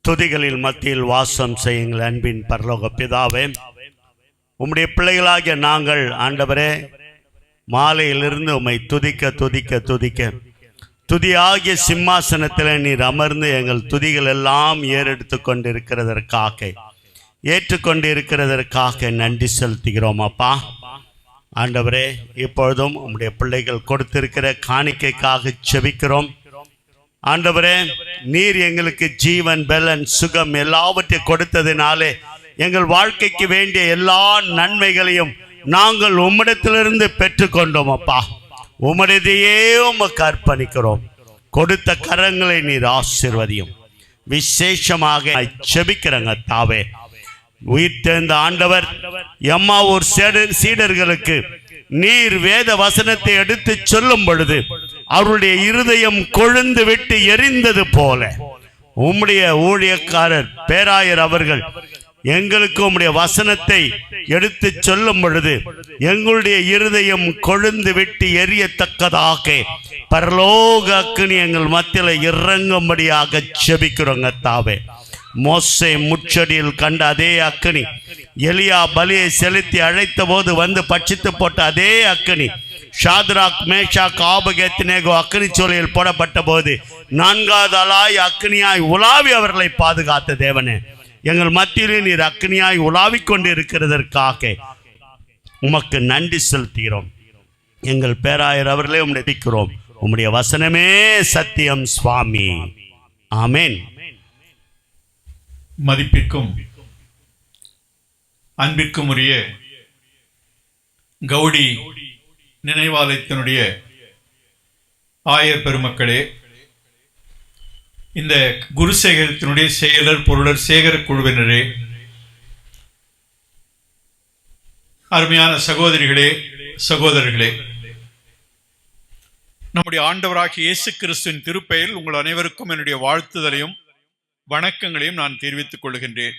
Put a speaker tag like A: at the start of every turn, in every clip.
A: துதிகளில் மத்தியில் வாசம் செய்யுங்கள். அன்பின் பரலோக பிதாவே, உம்முடைய பிள்ளைகளாகிய நாங்கள் ஆண்டவரே மாலையிலிருந்து உம்மை துதிக்க துதிக்க துதிக்க துதியாகிய சிம்மாசனத்தில் நீர் அமர்ந்து எங்கள் துதிகள் எல்லாம் ஏறெடுத்து ஏற்றுக்கொண்டிருக்கிறதற்காக நன்றி செலுத்துகிறோம். அப்பா ஆண்டவரே, இப்பொழுதும் உம்முடைய பிள்ளைகள் கொடுத்திருக்கிற காணிக்கைக்காக செபிக்கிறோம். ஆண்டவரே, நீர் எங்களுக்கு ஜீவன், பலன், சுகம் எல்லாவற்றையும் கொடுத்ததினாலே எங்கள் வாழ்க்கைக்கு வேண்டிய எல்லா நன்மைகளையும் நாங்கள் உம்மிடத்திலிருந்து பெற்றுக்கொண்டோம். அப்பா, உம்முடையதையே உமக்கு அர்ப்பணிக்கிறோம். கொடுத்த கரங்களை நீர் ஆசீர்வதியும். விசேஷமாக செபிக்கிறங்க தாவே, உயிர் தேர்ந்த ஆண்டவர் எம்மாவூர் சீடர்களுக்கு நீர் வேத வசனத்தை எடுத்து சொல்லும் பொழுது அவருடைய இருதயம் கொழுந்து விட்டு எரிந்தது போல உம்முடைய ஊழியக்காரர் பேராயர் அவர்கள் எங்களுக்கு உம்முடைய வசனத்தை எடுத்து சொல்லும் பொழுது எங்களுடைய இருதயம் கொழுந்து விட்டு எரியத்தக்கதாக பரலோக அக்கினி எங்கள் மத்தியில் இறங்கும்படியாக செபிக்கிறோங்க தாவே. மோசே முச்சடியில் கண்ட அதே அக்கினி, எலியா பலியை செலுத்தி அழைத்த போது வந்து பட்சித்து போட்ட அதே அக்கினி, ஷாத்ராக், மேஷாக், ஆபேத்நேகோ அக்கினி சூளையில் போடப்பட்ட போது நான்காவது ஆளாய் அக்கினியாய் உலாவி அவர்களை பாதுகாத்த தேவனே, எங்கள் மத்தியிலே நீர் அக்கினியாய் உலாவிக் கொண்டு இருக்கிறதற்காக உமக்கு நன்றி செலுத்துகிறோம். எங்கள் பேராயர் அவர்களே உம்முடைய உம்முடைய வசனமே சத்தியம் சுவாமி. ஆமேன்.
B: மதிப்பிற்கும் அன்பிற்கும் உரிய கௌடி நினைவாலயத்தினுடைய ஆயர் பெருமக்களே, இந்த குருசேகரத்தினுடைய செயலர் பொருளர் சேகர குழுவினரே, அருமையான சகோதரிகளே, சகோதரர்களே, நம்முடைய ஆண்டவராகிய இயேசு கிறிஸ்துவின் திருப்பெயரில் உங்கள் அனைவருக்கும் என்னுடைய வாழ்த்துதலையும் வணக்கங்களையும் நான் தெரிவித்துக் கொள்கின்றேன்.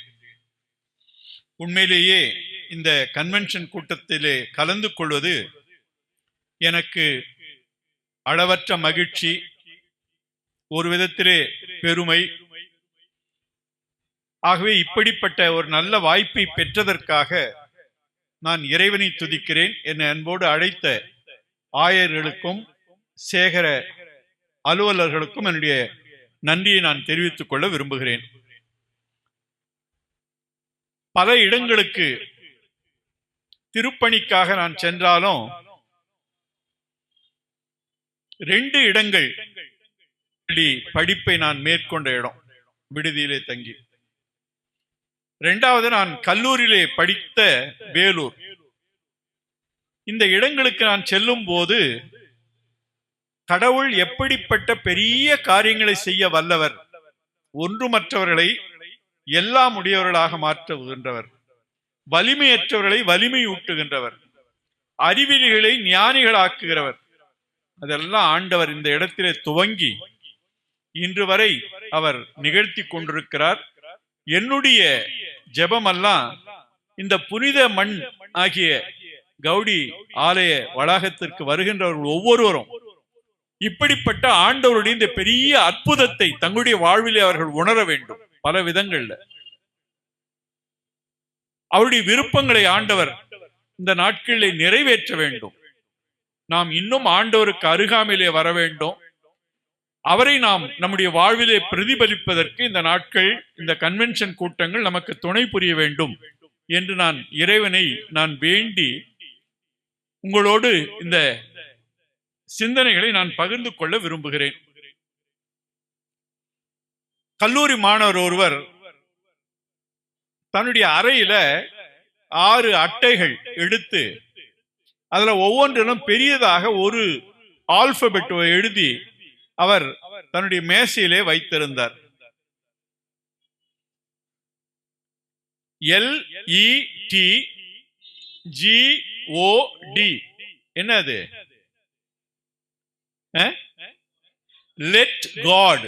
B: உண்மையிலேயே இந்த கன்வென்ஷன் கூட்டத்திலே கலந்து கொள்வது எனக்கு அளவற்ற மகிழ்ச்சி, ஒரு விதத்திலே பெருமை. ஆகவே இப்படிப்பட்ட ஒரு நல்ல வாய்ப்பை பெற்றதற்காக நான் இறைவனை துதிக்கிறேன். என்னை அன்போடு அழைத்த ஆயர்களுக்கும் சேகர அலுவலர்களுக்கும் என்னுடைய நன்றியை நான் தெரிவித்துக் கொள்ள விரும்புகிறேன். பல இடங்களுக்கு திருப்பணிக்காக நான் சென்றாலும் 2 இடங்கள் படிப்பை நான் மேற்கொண்ட இடம் விடுதியிலே தங்கி, 2வது நான் கல்லூரியிலே படித்த வேலூர். இந்த இடங்களுக்கு நான் செல்லும் போது கடவுள் எப்படிப்பட்ட பெரிய காரியங்களை செய்ய வல்லவர், ஒன்றுமற்றவர்களை எல்லாம் உடையவர்களாக மாற்றுகின்றவர், வலிமையற்றவர்களை வலிமையூட்டுகின்றவர், அறிவிலிகளை ஞானிகளாக்குகிறவர், அதெல்லாம் ஆண்டவர் இந்த இடத்திலே துவங்கி இன்று வரை அவர் நிகழ்த்தி கொண்டிருக்கிறார். என்னுடைய ஜெபமெல்லாம் இந்த புனித மண் ஆகிய கௌடி ஆலய வளாகத்திற்கு வருகின்றவர்கள் ஒவ்வொருவரும் இப்படிப்பட்ட ஆண்டவருடைய இந்த பெரிய அற்புதத்தை தங்களுடைய வாழ்விலே அவர்கள் உணர வேண்டும். பல விதங்கள்ல அவருடைய விருப்பங்களை ஆண்டவர் இந்த நாட்களில் நிறைவேற்ற வேண்டும். நாம் இன்னும் ஆண்டவருக்கு அருகாமையிலே வர வேண்டும். அவரை நாம் நம்முடைய வாழ்விலே பிரதிபலிப்பதற்கு இந்த நாட்கள், இந்த கன்வென்ஷன் கூட்டங்கள் நமக்கு துணை புரிய வேண்டும் என்று நான் இறைவனை வேண்டி உங்களோடு இந்த சிந்தனைகளை நான் பகிர்ந்து கொள்ள விரும்புகிறேன். கல்லூரி மாணவர் ஒருவர் தன்னுடைய அறையில 6 அட்டைகள் எடுத்து அதுல ஒவ்வொன்றிலும் பெரியதாக ஒரு ஆல்பபெட் எழுதி அவர் தன்னுடைய மேசையிலே வைத்திருந்தார். LETGOD என்னது? Let God.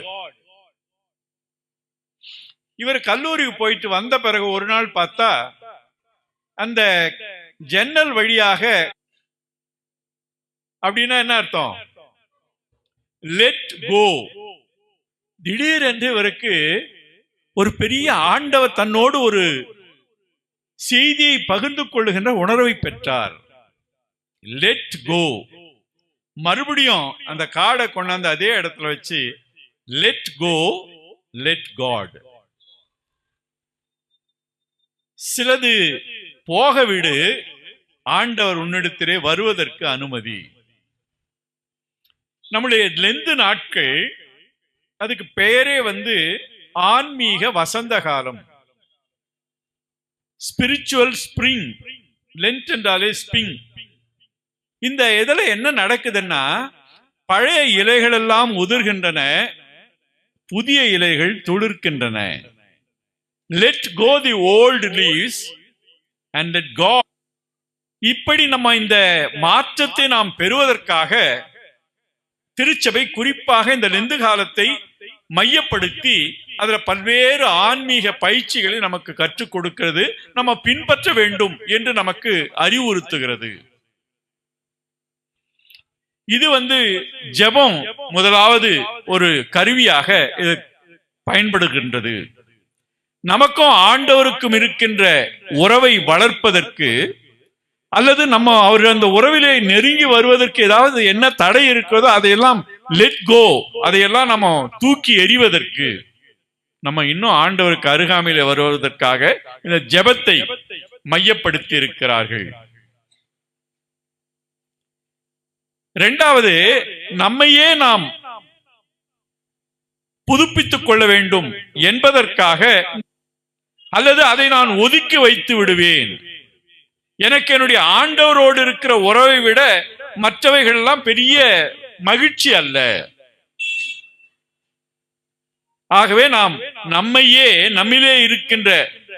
B: இவர் கல்லூரிக்கு போயிட்டு வந்த பிறகு ஒரு நாள் பார்த்தா அந்த ஜன்னல் வழியாக, அப்படின்னா என்ன அர்த்தம்? Let go. திடீரென்று இவருக்கு ஒரு பெரிய ஆண்டவர் தன்னோடு ஒரு செய்தியை பகிர்ந்து கொள்ளுகின்ற உணர்வை பெற்றார். Let go. மறுபடியும் அந்த காடை கொண்டாந்து அதே இடத்துல வச்சு லெட் கோ, லெட் காட். சிலது போக விடு, ஆண்டவர் உன்னிடத்திலே வருவதற்கு அனுமதி. நம்முடைய லெந்து நாட்கள், அதுக்கு பெயரே ஆன்மீக வசந்த காலம், ஸ்பிரிச்சுவல் ஸ்பிரிங். லென்ட் என்றாலே ஸ்பிரிங். இந்த இதுல என்ன நடக்குதுன்னா, பழைய இலைகள் எல்லாம் உதிர்கின்றன, புதிய இலைகள் துளிர்க்கின்றன. Let go the old leaves and let God. இப்படி நம்ம இந்த மாற்றத்தை நாம் பெறுவதற்காக திருச்சபை குறிப்பாக இந்த லெந்து காலத்தை மையப்படுத்தி அதுல பல்வேறு ஆன்மீக பயிற்சிகளை நமக்கு கற்றுக் கொடுக்கிறது, நம்ம பின்பற்ற வேண்டும் என்று நமக்கு அறிவுறுத்துகிறது. இது ஜெபம் முதலாவது ஒரு கருவியாக இது பயன்படுகின்றது. நமக்கும் ஆண்டவருக்கும் இருக்கின்ற உறவை வளர்ப்பதற்கு, அல்லது நம்ம அவர் அந்த உறவிலே நெருங்கி வருவதற்கு ஏதாவது என்ன தடை இருக்கிறதோ அதையெல்லாம் லெட் கோ, அதையெல்லாம் நம்ம தூக்கி எறிவதற்கு, நம்ம இன்னும் ஆண்டவருக்கு அருகாமையில வருவதற்காக இந்த ஜெபத்தை மையப்படுத்தி இருக்கிறார்கள். இரண்டாவது, நம்மையே நாம் புதுப்பித்துக் கொள்ள வேண்டும் என்பதற்காக, அல்லது அதை நான் ஒதுக்கி வைத்து விடுவேன், எனக்கு என்னுடைய ஆண்டவரோடு இருக்கிற உறவை விட மற்றவைகள் எல்லாம் பெரிய மகிழ்ச்சி அல்ல. ஆகவே நாம் நம்மையே, நம்மிலே இருக்கின்ற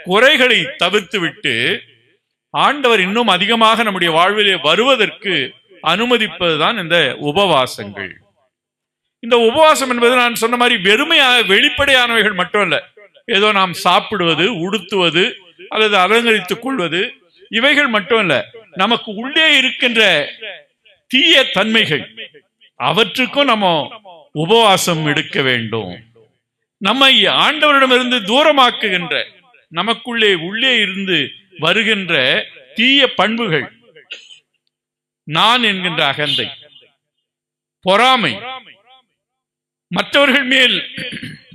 B: குறைகளை தவிர்த்து விட்டு ஆண்டவர் இன்னும் அதிகமாக நம்முடைய வாழ்விலே வருவதற்கு அனுமதிப்பதுதான் இந்த உபவாசங்கள். இந்த உபவாசம் என்பது நான் சொன்ன மாதிரி வெறுமையான வெளிப்படையானவைகள் மட்டும் அல்ல. ஏதோ நாம் சாப்பிடுவது, உடுத்துவது அல்லது அலங்கரித்துக் கொள்வது, இவைகள் மட்டும் அல்ல. நமக்கு உள்ளே இருக்கின்ற தீய தன்மைகள், அவற்றுக்கும் நம்ம உபவாசம் எடுக்க வேண்டும். நம்மை ஆண்டவரிடமிருந்து தூரமாக்குகின்ற, நமக்குள்ளே உள்ளே இருந்து வருகின்ற தீய பண்புகள், நான் என்கின்ற அகந்தை, பொறாமை, மற்றவர்கள் மேல்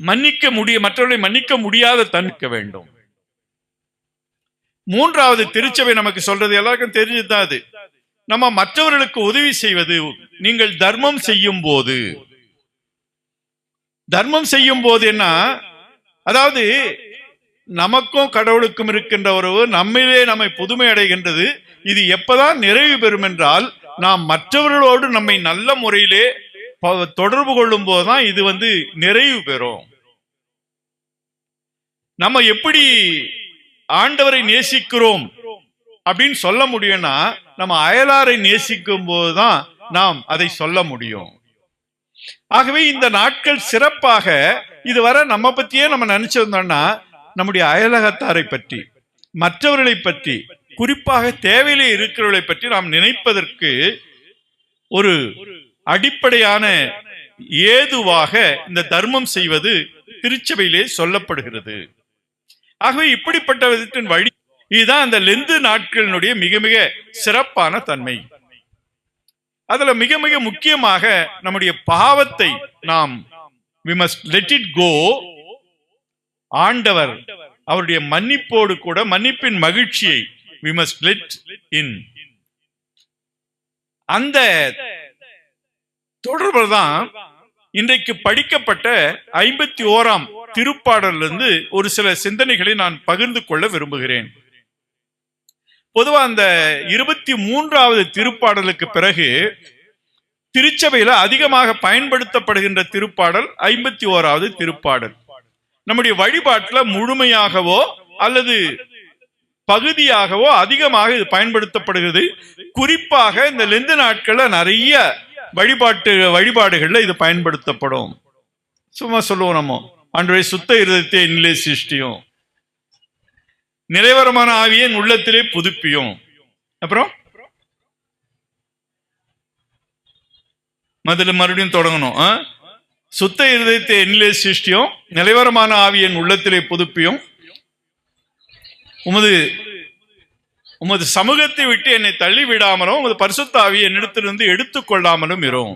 B: மற்றவர்களை மன்னிக்க முடியாத தன்மைக்க வேண்டும். மூன்றாவது, திருச்சபை நமக்கு சொல்றது எல்லாருக்கும் தெரிஞ்சுதான், அது நம்ம மற்றவர்களுக்கு உதவி செய்வது. நீங்கள் தர்மம் செய்யும் போது, தர்மம் செய்யும் போது என்ன, அதாவது நமக்கும் கடவுளுக்கும் இருக்கின்ற உறவு நம்மிலே நம்மை புதுமை அடைகின்றது. இது எப்பதான் நிறைவு பெறும் என்றால், நாம் மற்றவர்களோடு நம்மை நல்ல முறையிலே தொடர்பு கொள்ளும் போதுதான் இது நிறைவு பெறும். நம்ம எப்படி ஆண்டவரை நேசிக்கிறோம் அப்படின்னு சொல்ல முடியும்னா, நம்ம அயலாரை நேசிக்கும் போதுதான் நாம் அதை சொல்ல முடியும். ஆகவே இந்த நாட்கள் சிறப்பாக, இதுவரை நம்ம பத்தியே நம்ம நினைச்சிருந்தோம்னா, நம்முடைய அயலகத்தாரை பற்றி, மற்றவர்களை பற்றி, குறிப்பாக தேவையிலே இருக்கிறவர்களை பற்றி நாம் நினைப்பதற்கு ஒரு அடிப்படையான ஏதுவாக இந்த தர்மம் செய்வது திருச்சபையிலே சொல்லப்படுகிறது. ஆகவே இப்படிப்பட்ட விதத்தின் வழி, இதுதான் அந்த லெந்து நாட்களினுடைய மிக மிக சிறப்பான தன்மை. அதுல மிக மிக முக்கியமாக நம்முடைய பாவத்தை நாம் we must let it go. ஆண்டவர் அவருடைய மன்னிப்போடு கூட மன்னிப்பின் மகிழ்ச்சியை we must let in. அந்த தொடர்பு தான் இன்றைக்கு படிக்கப்பட்ட 51ஆம் திருப்பாடலிருந்து ஒரு சில சிந்தனைகளை நான் பகிர்ந்து கொள்ள விரும்புகிறேன். பொதுவா அந்த 23வது திருப்பாடலுக்கு பிறகு திருச்சபையில அதிகமாக பயன்படுத்தப்படுகின்ற திருப்பாடல் 51வது திருப்பாடல். நம்முடைய வழிபாட்டுல முழுமையாகவோ அல்லது பகுதியாகவோ அதிகமாக இது பயன்படுத்தப்படுகிறது. குறிப்பாக இந்த லெந்து நாட்கள்ல நிறைய வழிபாடுகள்ல இது பயன்படுத்தப்படும். சும்மா சொல்லுவோம், நம்ம ஆண்டவரே சுத்த இருதயத்தை என்னிலே சிருஷ்டியும், நிலைவரமான ஆவியை என் உள்ளத்திலே புதுப்பியும். அப்புறம் மறுபடியும் தொடங்கணும். சுத்த இருதயத்தை என்னிலே சிருஷ்டியும், நிலைவரமான ஆவி என் உள்ளத்திலே புதுப்பியும், உமது சமூகத்தை விட்டு என்னை தள்ளி விடாமலும் உமது பரிசுத்த ஆவி என்னிடத்திலிருந்து எடுத்துக்கொள்ளாமலும் இரும்.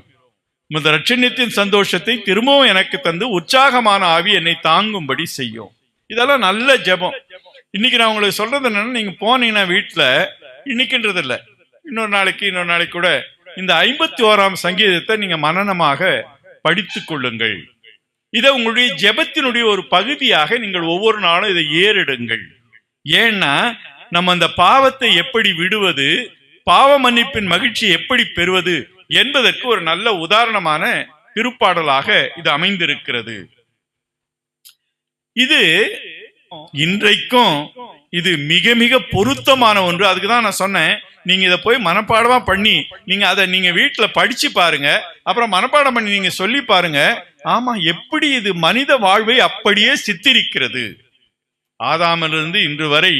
B: உமது இரட்சணியத்தின் சந்தோஷத்தை திரும்பவும் எனக்கு தந்து உற்சாகமான ஆவி என்னை தாங்கும்படி செய்யும். இதெல்லாம் நல்ல ஜெபம். இன்னைக்கு நான் உங்களுக்கு சொல்றது என்னன்னா, நீங்க போனீங்கன்னா வீட்டுல இன்னைக்குன்றது இல்லை, இன்னொரு நாளைக்கு கூட இந்த 51ஆம் சங்கீதத்தை நீங்க மனனமாக படித்துக் கொள்ளுங்கள். இதை உங்களுடைய ஜெபத்தினுடைய ஒரு பகுதியாக நீங்கள் ஒவ்வொரு நாளும் இதை ஏறிடுங்கள். ஏன்னா நம்ம அந்த பாவத்தை எப்படி விடுவது, பாவ மன்னிப்பின் மகிழ்ச்சி எப்படி பெறுவது என்பதற்கு ஒரு நல்ல உதாரணமான திருப்பாடலாக இது அமைந்திருக்கிறது. இது இன்றைக்கும் இது மிக மிக பொருத்தமான ஒன்று. அதுக்குதான் நான் சொன்னேன், நீங்க இதை போய் மனப்பாடமா பண்ணி நீங்க அதை நீங்க வீட்டுல படிச்சு பாருங்க, அப்புறம் மனப்பாடம் பண்ணி நீங்க சொல்லி பாருங்க. ஆமா, எப்படி இது மனித வாழ்வை அப்படியே சித்தரிக்கிறது. ஆதாமிலிருந்து இன்று வரை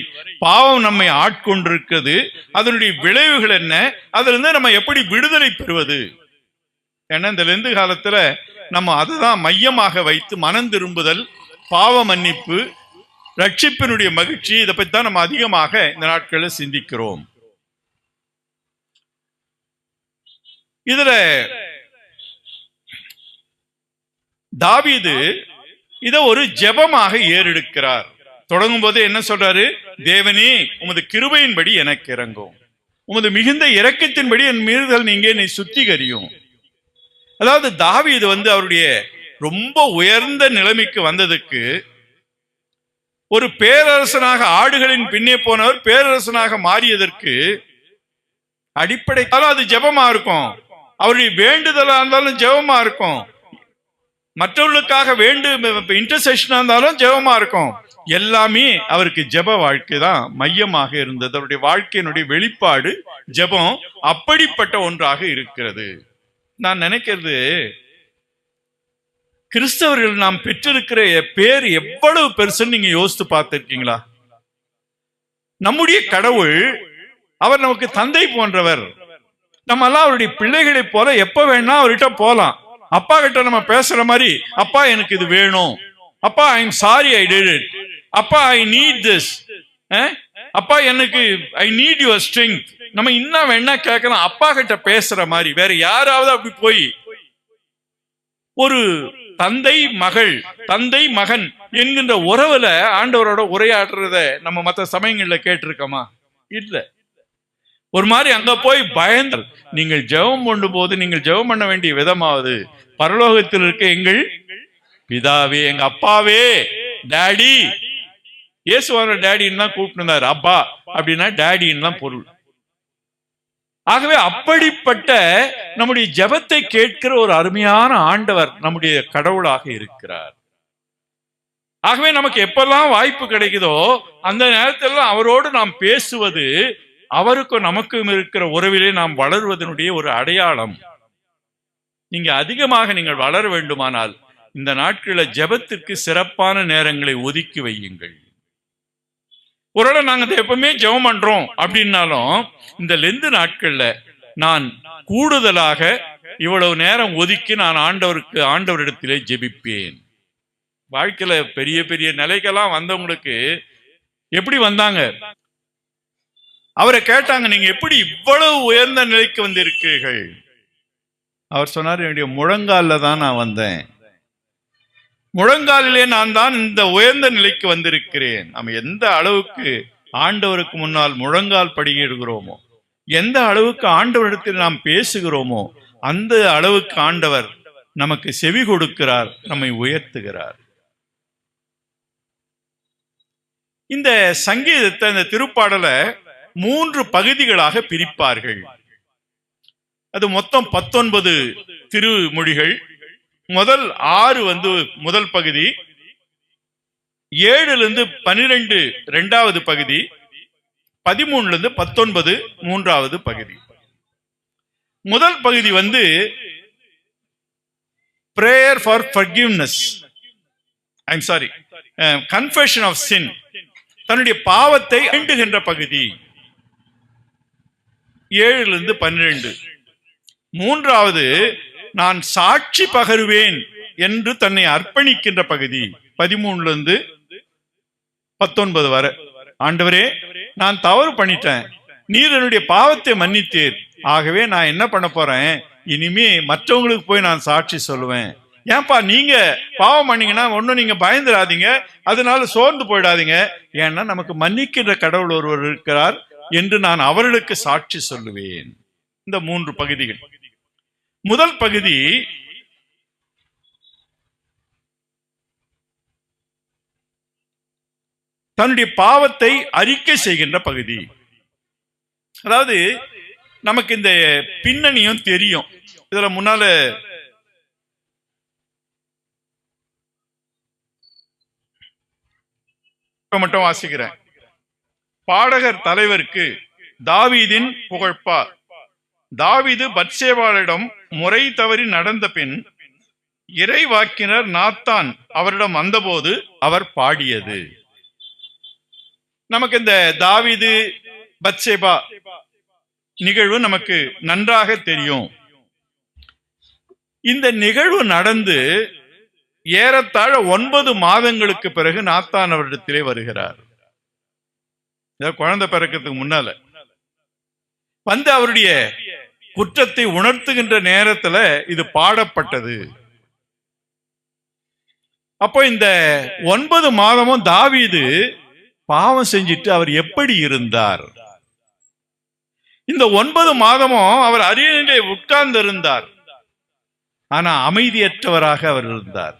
B: பாவம் நம்மை ஆட்கொண்டிருக்கிறது. அதனுடைய விளைவுகள் என்ன, அதிலிருந்து நம்ம எப்படி விடுதலை பெறுவது. ஏன்னா இந்த லெந்து காலத்துல நம்ம அதுதான் மையமாக வைத்து மனம் திரும்புதல், பாவ மன்னிப்பு, ரட்சிப்பினுடைய மகிழ்ச்சி, இதை பற்றி தான் நம்ம அதிகமாக இந்த நாட்களில் சிந்திக்கிறோம். இதுல தாவீது இதை ஒரு ஜெபமாக ஏறெடுக்கிறார். தொடங்கும் போது என்ன சொல்றாரு? தேவனே, உமது கிருபையின்படி எனக்கு இறங்கும், உமது மிகுந்த இரக்கத்தின்படி என் மீறுதல் நீங்க என்னை சுத்திகரியும். அதாவது தாவீது அவருடைய ரொம்ப உயர்ந்த நிலைமைக்கு வந்ததுக்கு, ஒரு பேரரசனாக ஆடுகளின் பின்னே போனவர் பேரரசனாக மாறியதற்கு அடிப்படை அது ஜெபமா இருக்கும். அவருடைய வேண்டுதலா இருந்தாலும் ஜெபமா இருக்கும், மற்றவர்களுக்காக இன்டர்செஷனா இருந்தாலும் ஜெபமா இருக்கும். எல்லாமே அவருக்கு ஜெப வாழ்க்கை தான் மையமாக இருந்தது. அவருடைய வாழ்க்கையினுடைய வெளிப்பாடு ஜெபம் அப்படிப்பட்ட ஒன்றாக இருக்கிறது. நான் நினைக்கிறது, கிறிஸ்தவர்கள் நாம் பெற்றிருக்கிற பேர் எவ்வளவு பெருசுன்னு நீங்க யோசித்து பார்த்திருக்கீங்களா? நம்முடைய கடவுள் அவர் நமக்கு தந்தை போன்றவர். நம்ம எல்லாம் அவருடைய பிள்ளைகளை போல எப்ப வேணா அவர்கிட்ட போலாம். அப்பா கிட்ட நம்ம பேசுற மாதிரி, அப்பா எனக்கு இது வேணும், அப்பா I am sorry I did it, அப்பா ஐ நீட் திஸ், அப்பா எனக்கு ஐ நீட் யுவர் ஸ்ட்ரெங்த். நம்ம இன்னும் வேணா கேட்கலாம் அப்பா கிட்ட பேசுற மாதிரி. வேற யாராவது அப்படி போய் ஒரு தந்தை மகள், தந்தை மகன் என்கின்ற உறவுல ஆண்டவரோட உரையாடுறத நம்ம மற்ற சமயங்கள்ல கேட்டிருக்கோமா? இல்ல. ஒரு மாதிரி அங்க போய் பயந்து, நீங்கள் ஜெபம் பண்ணும் போது நீங்கள் ஜெபம் பண்ண வேண்டிய விதமாவது, பரலோகத்தில் இருக்க எங்கள் பிதாவே, எங்க அப்பாவே, டாடி. இயேசுவான டேடின்னு தான் கூப்பிட்டுனாரு. அப்பா அப்படின்னா டேடின்னு தான் பொருள். ஆகவே அப்படிப்பட்ட நம்முடைய ஜெபத்தை கேட்கிற ஒரு அருமையான ஆண்டவர் நம்முடைய கடவுளாக இருக்கிறார். ஆகவே நமக்கு எப்பெல்லாம் வாய்ப்பு கிடைக்குதோ அந்த நேரத்தில் அவரோடு நாம் பேசுவது, அவருக்கும் நமக்கும் இருக்கிற உறவிலே நாம் வளர்வதனுடைய ஒரு அடையாளம். நீங்க அதிகமாக நீங்கள் வளர வேண்டுமானால் இந்த நாட்களில் ஜெபத்திற்கு சிறப்பான நேரங்களை ஒதுக்கி வையுங்கள். ஒருவேளை நாங்க எப்பவுமே ஜெபம் பண்றோம் அப்படின்னாலும் இந்த லெந்து நாட்கள்ல நான் கூடுதலாக இவ்வளவு நேரம் ஒதுக்கி நான் ஆண்டவரிடத்திலே ஜெபிப்பேன். வாழ்க்கையில பெரிய பெரிய நிலைக்கெல்லாம் வந்தவங்களுக்கு எப்படி வந்தாங்க? அவரை கேட்டாங்க, நீங்க எப்படி இவ்வளவு உயர்ந்த நிலைக்கு வந்திருக்கிறீர்கள்? அவர் சொன்னார், என்னுடைய முழங்கால தான் நான் வந்தேன், முழங்காலிலே நான் தான் இந்த உயர்ந்த நிலைக்கு வந்திருக்கிறேன். நம்ம எந்த அளவுக்கு ஆண்டவருக்கு முன்னால் முழங்கால் படியிடுகிறோமோ, எந்த அளவுக்கு ஆண்டவரிடத்தில் நாம் பேசுகிறோமோ, அந்த அளவுக்கு ஆண்டவர் நமக்கு செவி கொடுக்கிறார், நம்மை உயர்த்துகிறார். இந்த சங்கீதத்தை, இந்த திருப்பாடலை 3 பகுதிகளாக பிரிப்பார்கள். அது மொத்தம் 19 திருமொழிகள். முதல் 6 முதல் பகுதி, 7 12 இரண்டாவது பகுதி, 13 19 மூன்றாவது பகுதி. முதல் பகுதி prayer for forgiveness, confession of sin, தன்னுடைய பாவத்தை வேண்டுகின்ற பகுதி. 7 12. மூன்றாவது, நான் சாட்சி பகருவேன் என்று தன்னை அர்ப்பணிக்கின்ற பகுதி 13-19 வரை. ஆண்டவரே, நான் தவறு பண்ணிட்டேன், நீர் என்னுடைய பாவத்தை மன்னித்தீர், ஆகவே நான் என்ன பண்ண போறேன், இனிமே மற்றவங்களுக்கு போய் நான் சாட்சி சொல்லுவேன். ஏன்பா, நீங்க பாவம் பண்ணீங்கன்னா ஒன்னும் நீங்க பயந்துடாதீங்க, அதனால சோர்ந்து போயிடாதீங்க, ஏன்னா நமக்கு மன்னிக்கின்ற கடவுள் ஒருவர் இருக்கிறார் என்று நான் அவர்களுக்கு சாட்சி சொல்லுவேன். இந்த 3 பகுதிகள். முதல் பகுதி தன்னுடைய பாவத்தை அறிக்கை செய்கின்ற பகுதி. அதாவது நமக்கு இந்த பின்னணியும் தெரியும். இதுல முன்னால மட்டும் வாசிக்கிறேன். பாடகர் தலைவருக்கு தாவீதின் புகழ்ப்பா. தாவீது பத்சேபாளிடம் முறை தவறி நடந்த பின் இறைவாக்கினர் நாத்தான் அவரிடம் வந்தபோது அவர் பாடியது. நமக்கு இந்த தாவீது பத்சேபா நிகழ்வு நமக்கு நன்றாக தெரியும். இந்த நிகழ்வு நடந்து ஏறத்தாழ 9 மாதங்களுக்கு பிறகு நாத்தான் அவரிடத்திலே வருகிறார். குழந்தை பிறக்கிறதுக்கு முன்னால வந்து அவருடைய குற்றத்தை உணர்த்துகின்ற நேரத்துல இது பாடப்பட்டது. அப்போ இந்த 9 மாதமும் தாவீது பாவம் செஞ்சிட்டு அவர் எப்படி இருந்தார்? இந்த 9 மாதமும் அவர் அரியணையிலே உட்கார்ந்து இருந்தார். ஆனா அமைதியற்றவராக அவர் இருந்தார்.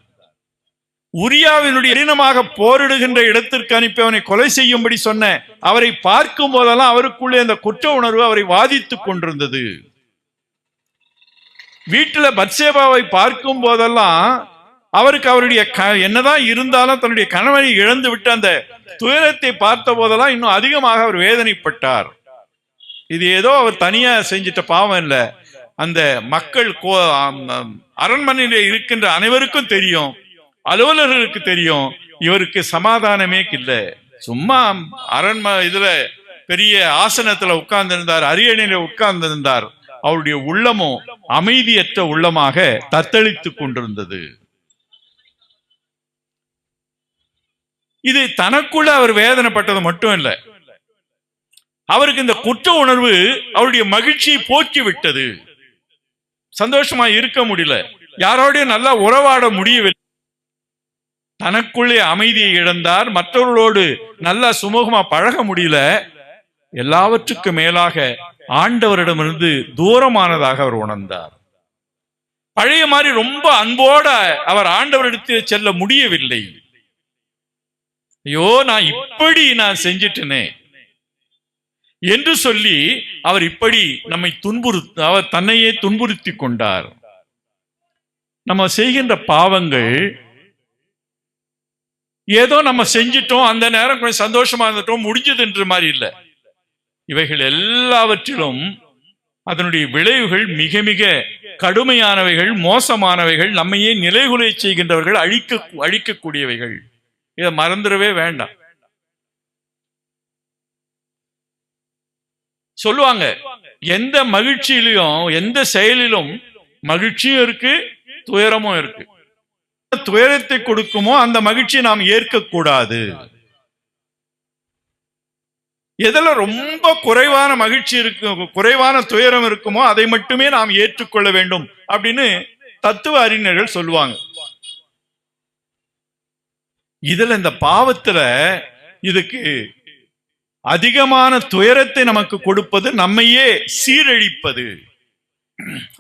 B: உரியாவினுடைய இனமாக போரிடுகின்ற இடத்திற்கு அனுப்பி அவனை கொலை செய்யும்படி சொன்ன அவரை பார்க்கும் போதெல்லாம் அவருக்குள்ளே அந்த குற்ற உணர்வு அவரை வாதித்துக் கொண்டிருந்தது. வீட்டுல பத்சேபாவை பார்க்கும் போதெல்லாம் அவருக்கு அவருடைய என்னதான் இருந்தாலும் தன்னுடைய கணவனை இழந்து விட்டு அந்த துயரத்தை பார்த்த போதெல்லாம் இன்னும் அதிகமாக அவர் வேதனைப்பட்டார். இது ஏதோ அவர் தனியா செஞ்சிட்ட பாவம் இல்ல, அந்த மக்கள் அரண்மனையில இருக்கின்ற அனைவருக்கும் தெரியும், அலுவலர்களுக்கு தெரியும், இவருக்கு சமாதானமே இல்லை. சும்மா இதுல பெரிய ஆசனத்துல உட்கார்ந்து இருந்தார், அரியணையில உட்கார்ந்து இருந்தார். அவருடைய உள்ளமும் அமைதியற்ற உள்ளமாக தத்தளித்துக் கொண்டிருந்தது. இது தனக்குள்ள அவர் வேதனைப்பட்டது மட்டும் இல்ல, அவருக்கு இந்த குற்ற உணர்வு அவருடைய மகிழ்ச்சியை போக்கி விட்டது. சந்தோஷமா இருக்க முடியல, யாரோடையும் நல்லா உறவாட முடியவில்லை, தனக்குள்ளே அமைதியை இழந்தார், மற்றவர்களோடு நல்லா சுமூகமா பழக முடியல. எல்லாவற்றுக்கும் மேலாக ஆண்டவரிடமிருந்து தூரமானதாக அவர் உணர்ந்தார். பழைய மாதிரி ரொம்ப அன்போட அவர் ஆண்டவரிடத்தில் செல்ல முடியவில்லை. ஐயோ, நான் செஞ்சிட்டேனே என்று சொல்லி அவர் இப்படி நம்மை அவர் தன்னையே துன்புறுத்தி கொண்டார். நம்ம செய்கின்ற பாவங்கள் ஏதோ நம்ம செஞ்சிட்டோம், அந்த நேரம் கொஞ்சம் சந்தோஷமா இருந்துட்டோம், முடிஞ்சதுன்ற மாதிரி இல்லை. இவைகள் எல்லாவற்றிலும் அதனுடைய விளைவுகள் மிக மிக கடுமையானவைகள், மோசமானவைகள், நம்மையே நிலைகுலை செய்கின்றவர்கள், அழிக்கக்கூடியவைகள். இதை மறந்துடவே வேண்டாம். சொல்லுவாங்க, எந்த மகிழ்ச்சியிலும் எந்த செயலிலும் மகிழ்ச்சியும் இருக்கு, துயரமும் இருக்கு. துயரத்தை கொடுக்குமோ அந்த மகிழ்ச்சியை நாம் ஏற்கக்கூடாது. எதுல ரொம்ப குறைவான மகிழ்ச்சி இருக்கு, குறைவான துயரம் இருக்குமோ அதை மட்டுமே நாம் ஏற்றுக்கொள்ள வேண்டும் அப்படின்னு தத்துவ அறிஞர்கள் சொல்லுவாங்க. இதுல இந்த பாவத்துல இதுக்கு அதிகமான துயரத்தை நமக்கு கொடுப்பது, நம்மையே சீரழிப்பது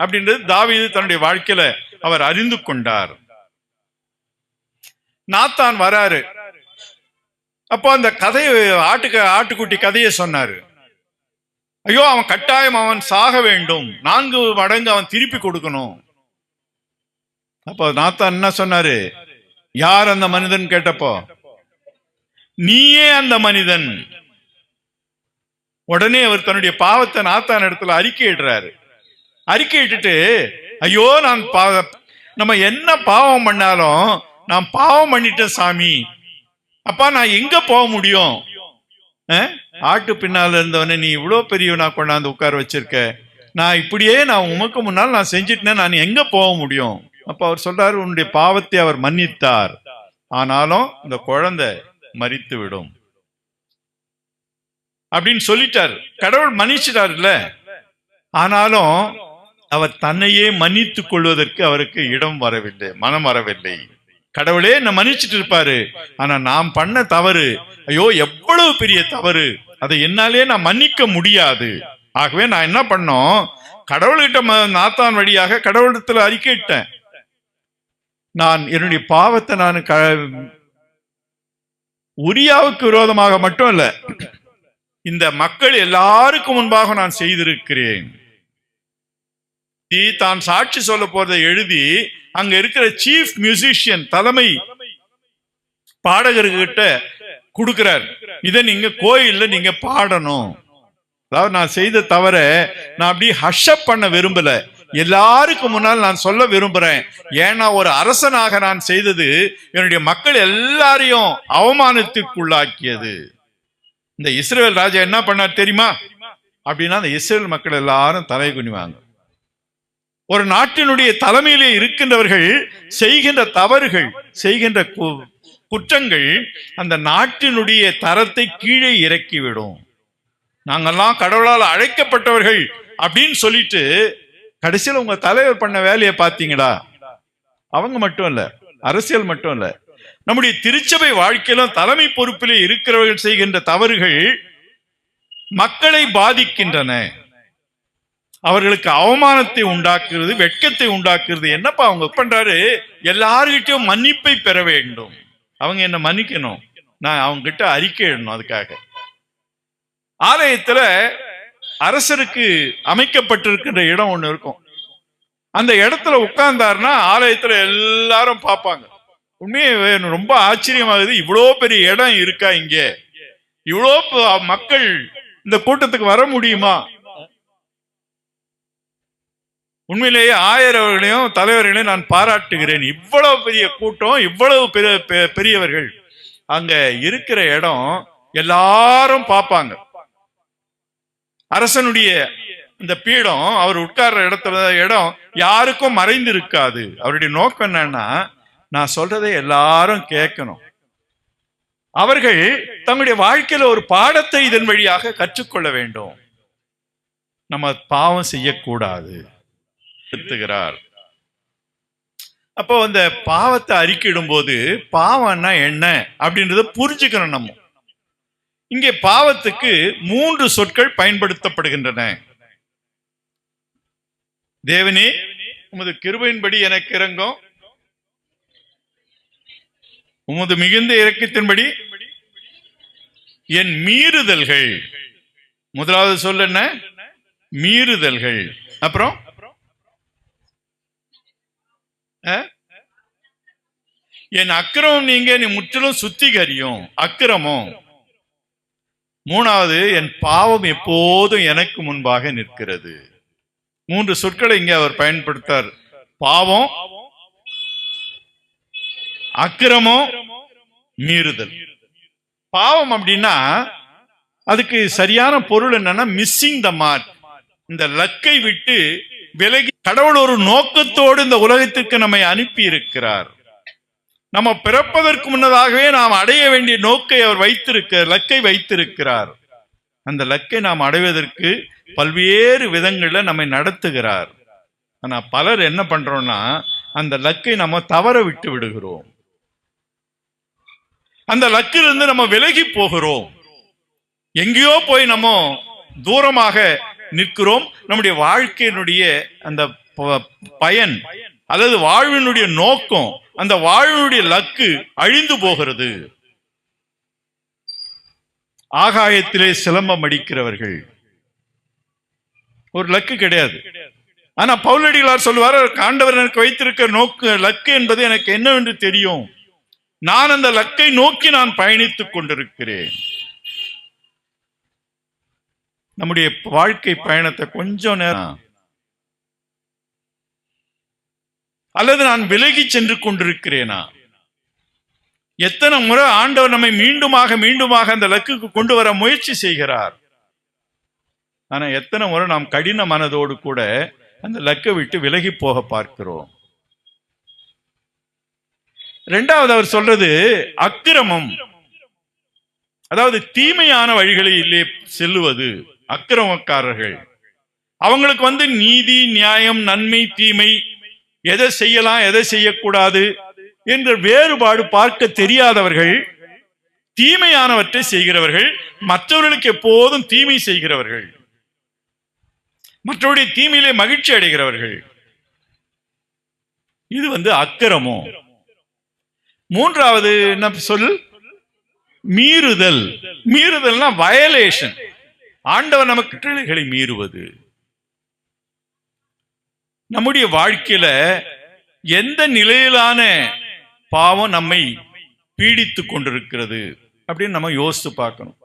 B: அப்படின்றது தாவீது தன்னுடைய வாழ்க்கையில அவர் அறிந்து கொண்டார். நாத்தான் வராரு. அப்போ அந்த கதையை ஆட்டுக்குட்டி கதையை சொன்னாரு. ஐயோ, அவன் கட்டாயம் அவன் சாக வேண்டும், 4 மடங்கு அவன் திருப்பி கொடுக்கணும். அப்போ நாத்தான் என்ன சொன்னாரு? யார் அந்த மனிதன் கேட்டப்போ, நீயே அந்த மனிதன். உடனே அவர் தன்னுடைய பாவத்தை நாத்தான் இடத்துல அறிக்கையிடுறாரு. அறிக்கையிட்டு, ஐயோ, நம்ம என்ன பாவம் பண்ணாலும் நான் பாவம் பண்ணிட்டேன் சாமி, அப்பா நான் எங்க போக முடியும்? ஆட்டு பின்னால இருந்தவனே நீ இவ்வளவு பெரியவனா கொண்டாந்து உட்கார வச்சிருக்க, நான் இப்படியே நான் உமக்கு முன்னால் நான் செஞ்சிட்டேன், நான் எங்க போக முடியும் அப்ப அவர் சொல்றாரு, உன்னுடைய பாவத்தை அவர் மன்னித்தார், ஆனாலும் இந்த குழந்தை மரித்து விடும் அப்படின்னு சொல்லிட்டார். கடவுள் மன்னிச்சிட்டார்ல, ஆனாலும் அவர் தன்னையே மன்னித்துக் கொள்வதற்கு அவருக்கு இடம் வரவில்லை, மனம் வரவில்லை. கடவுளே நான் மன்னிச்சுட்டு இருப்பாரு, ஆனா நாம் பண்ண தவறு, ஐயோ எவ்வளவு பெரிய தவறு, அதை என்னாலே நான் மன்னிக்க முடியாது. ஆகவே நான் என்ன பண்ணோம், கடவுள்கிட்ட நாத்தான் வழியாக கடவுளிடத்துல அறிக்கையிட்டேன். நான் என்னுடைய பாவத்தை நான் உரியாவுக்கு விரோதமாக மட்டும் இல்ல, இந்த மக்கள் எல்லாருக்கும் முன்பாக நான் செய்திருக்கிறேன். தான் சாட்சி சொல்ல போறதை எழுதி அங்க இருக்கிற சீஃப் மியூசிஷியன், தலைமை பாடகர்கிட்ட கொடுக்கிறார். இதை நீங்க கோயில்ல நீங்க பாடணும். அதாவது நான் செய்த தவிர நான் அப்படி ஹஷப் பண்ண விரும்பல, எல்லாருக்கும் முன்னால் நான் சொல்ல விரும்புறேன். ஏன்னா ஒரு அரசனாக நான் செய்தது என்னுடைய மக்கள் எல்லாரையும் அவமானத்திற்குள்ளாக்கியது. இந்த இஸ்ரவேல் ராஜா என்ன பண்ணார் தெரியுமா அப்படின்னா, அந்த இஸ்ரவேல் மக்கள் எல்லாரும் தலை குனிவாங்க. ஒரு நாட்டினுடைய தலைமையிலே இருக்கின்றவர்கள் செய்கின்ற தவறுகள், செய்கின்ற குற்றங்கள் அந்த நாட்டினுடைய தரத்தை கீழே இறக்கிவிடும். நாங்கெல்லாம் கடவுளால் அழைக்கப்பட்டவர்கள் அப்படின்னு சொல்லிட்டு கடைசியில் உங்க தலைவர் பண்ண வேலையை பார்த்தீங்களா? அவங்க மட்டும் இல்ல, அரசியல் மட்டும் இல்ல, நம்முடைய திருச்சபை வாழ்க்கையிலும் தலைமை பொறுப்பிலே இருக்கிறவர்கள் செய்கின்ற தவறுகள் மக்களை பாதிக்கின்றன. அவர்களுக்கு அவமானத்தை உண்டாக்குறது, வெட்கத்தை உண்டாக்குறது. என்னப்பா அவங்க பண்றாரு, எல்லார்கிட்டையும் மன்னிப்பை பெற வேண்டும். அவங்க என்ன மன்னிக்கணும், நான் அவங்க கிட்ட அறிக்கை எழுதணும். அதுக்காக ஆலயத்துல அரசருக்கு அமைக்கப்பட்டிருக்கின்ற இடம் ஒண்ணு இருக்கும். அந்த இடத்துல உட்கார்ந்தாருன்னா ஆலயத்துல எல்லாரும் பார்ப்பாங்க. உண்மையே ரொம்ப ஆச்சரியமாகுது, இவ்வளோ பெரிய இடம் இருக்கா இங்க, இவ்வளோ மக்கள் இந்த கூட்டத்துக்கு வர முடியுமா? உண்மையிலேயே ஆயர் அவர்களையும் தலைவர்களையும் நான் பாராட்டுகிறேன். இவ்வளவு பெரிய கூட்டம், இவ்வளவு பெரியவர்கள் அங்க இருக்கிற இடம் எல்லாரும் பார்ப்பாங்க. அரசனுடைய இந்த பீடம், அவர் உட்கார்ற இடம் யாருக்கும் மறைந்து இருக்காது. அவருடைய நோக்கம் என்னன்னா, நான் சொல்றதை எல்லாரும் கேட்கணும். அவர்கள் தங்களுடைய வாழ்க்கையில ஒரு பாடத்தை இதன் வழியாக கற்றுக்கொள்ள வேண்டும். நம்ம பாவம் செய்யக்கூடாது. அப்போ அந்த பாவத்தை அறிக்கையிடும் போது பாவம்னா என்ன அப்படின்றத புரிஞ்சுக்கணும். நம்ம இங்கே பாவத்துக்கு 3 சொற்கள் பயன்படுத்தப்படுகின்றன. தேவனே உமது கிருபையின்படி எனக்கு இரங்கும், உமது மிகுந்த இரக்கத்தின்படி என் மீறுதல்கள். முதலாவது சொல் என்ன? மீறுதல்கள். அப்புறம் என் அக்கிரமம் நீங்க நீ முற்றிலும் சுத்திகரியும், அக்கிரமம். மூணாவது, என் பாவம் எப்போதும் எனக்கு முன்பாக நிற்கிறது. 3 சொற்களை இங்கே அவர் பயன்படுத்தார். பாவம், அக்கிரமம், மீறுதல். பாவம் அப்படின்னா அதுக்கு சரியான பொருள் என்னன்னா, மிஸ்ஸிங் த மார்க். இந்த லக்கை விட்டு விலகி, கடவுள் ஒரு நோக்கத்தோடு இந்த உலகத்திற்கு நம்மை அனுப்பி இருக்கிறார். நம்ம பிறப்பதற்கு முன்னதாகவே நாம் அடைய வேண்டிய நோக்கை அவர் லக்கை வைத்திருக்கிறார். அந்த லக்கை நாம் அடைவதற்கு பல்வேறு விதங்கள்ல நம்மை நடத்துகிறார். ஆனா பலர் என்ன பண்றோம்னா, அந்த லக்கை நம்ம தவற விட்டு விடுகிறோம். அந்த லக்கிலிருந்து நம்ம விலகி போகிறோம். எங்கேயோ போய் நம்ம தூரமாக நிற்கிறோம். நம்முடைய வாழ்க்கையினுடைய அந்த பயன் அல்லது வாழ்வினுடைய நோக்கம், அந்த வாழ்வினுடைய லக்கு அழிந்து போகிறது. ஆகாயத்திலே சிலம்பம் அடிக்கிறவர்கள் ஒரு லக்கு கிடையாது. ஆனா பவுலடிகளார் சொல்லுவார், ஆண்டவர் எனக்கு வைத்திருக்கிற லக்கு என்பது எனக்கு என்னவென்று தெரியும், நான் அந்த லக்கை நோக்கி நான் பயணித்துக் கொண்டிருக்கிறேன். நம்முடைய வாழ்க்கை பயணத்தை கொஞ்சம் நேரம், அல்லது நான் விலகி சென்று கொண்டிருக்கிறேனா? எத்தனை முறை ஆண்டவர் நம்மை மீண்டுமாக அந்த லக்குக்கு கொண்டு வர முயற்சி செய்கிறார். ஆனா எத்தனை முறை நாம் கடின மனதோடு கூட அந்த லக்கை விட்டு விலகி போக பார்க்கிறோம். இரண்டாவது அவர் சொல்றது அக்கிரமம், அதாவது தீமையான வழிகளிலே செல்லுவது. அக்கிரமக்காரர்கள் அவங்களுக்கு நீதி, நியாயம், நன்மை, தீமை, எதை செய்யலாம் எதை செய்யக்கூடாது என்ற வேறுபாடு பார்க்க தெரியாதவர்கள், தீமையானவற்றை செய்கிறவர்கள், மற்றவர்களுக்கு எப்போதும் தீமை செய்கிறவர்கள், மற்றவருடைய தீமையிலே மகிழ்ச்சி அடைகிறவர்கள். இது அக்கிரமம். மூன்றாவது என்ன சொல்? மீறுதல். மீறுதல்னா வயலேஷன், ஆண்டவர் நமக்கு கட்டளைகளை மீறுவது. நம்முடைய வாழ்க்கையில எந்த நிலையிலான பாவம் நம்மை பீடித்து கொண்டிருக்கிறது அப்படின்னு நம்ம யோசித்து பார்க்கணும்.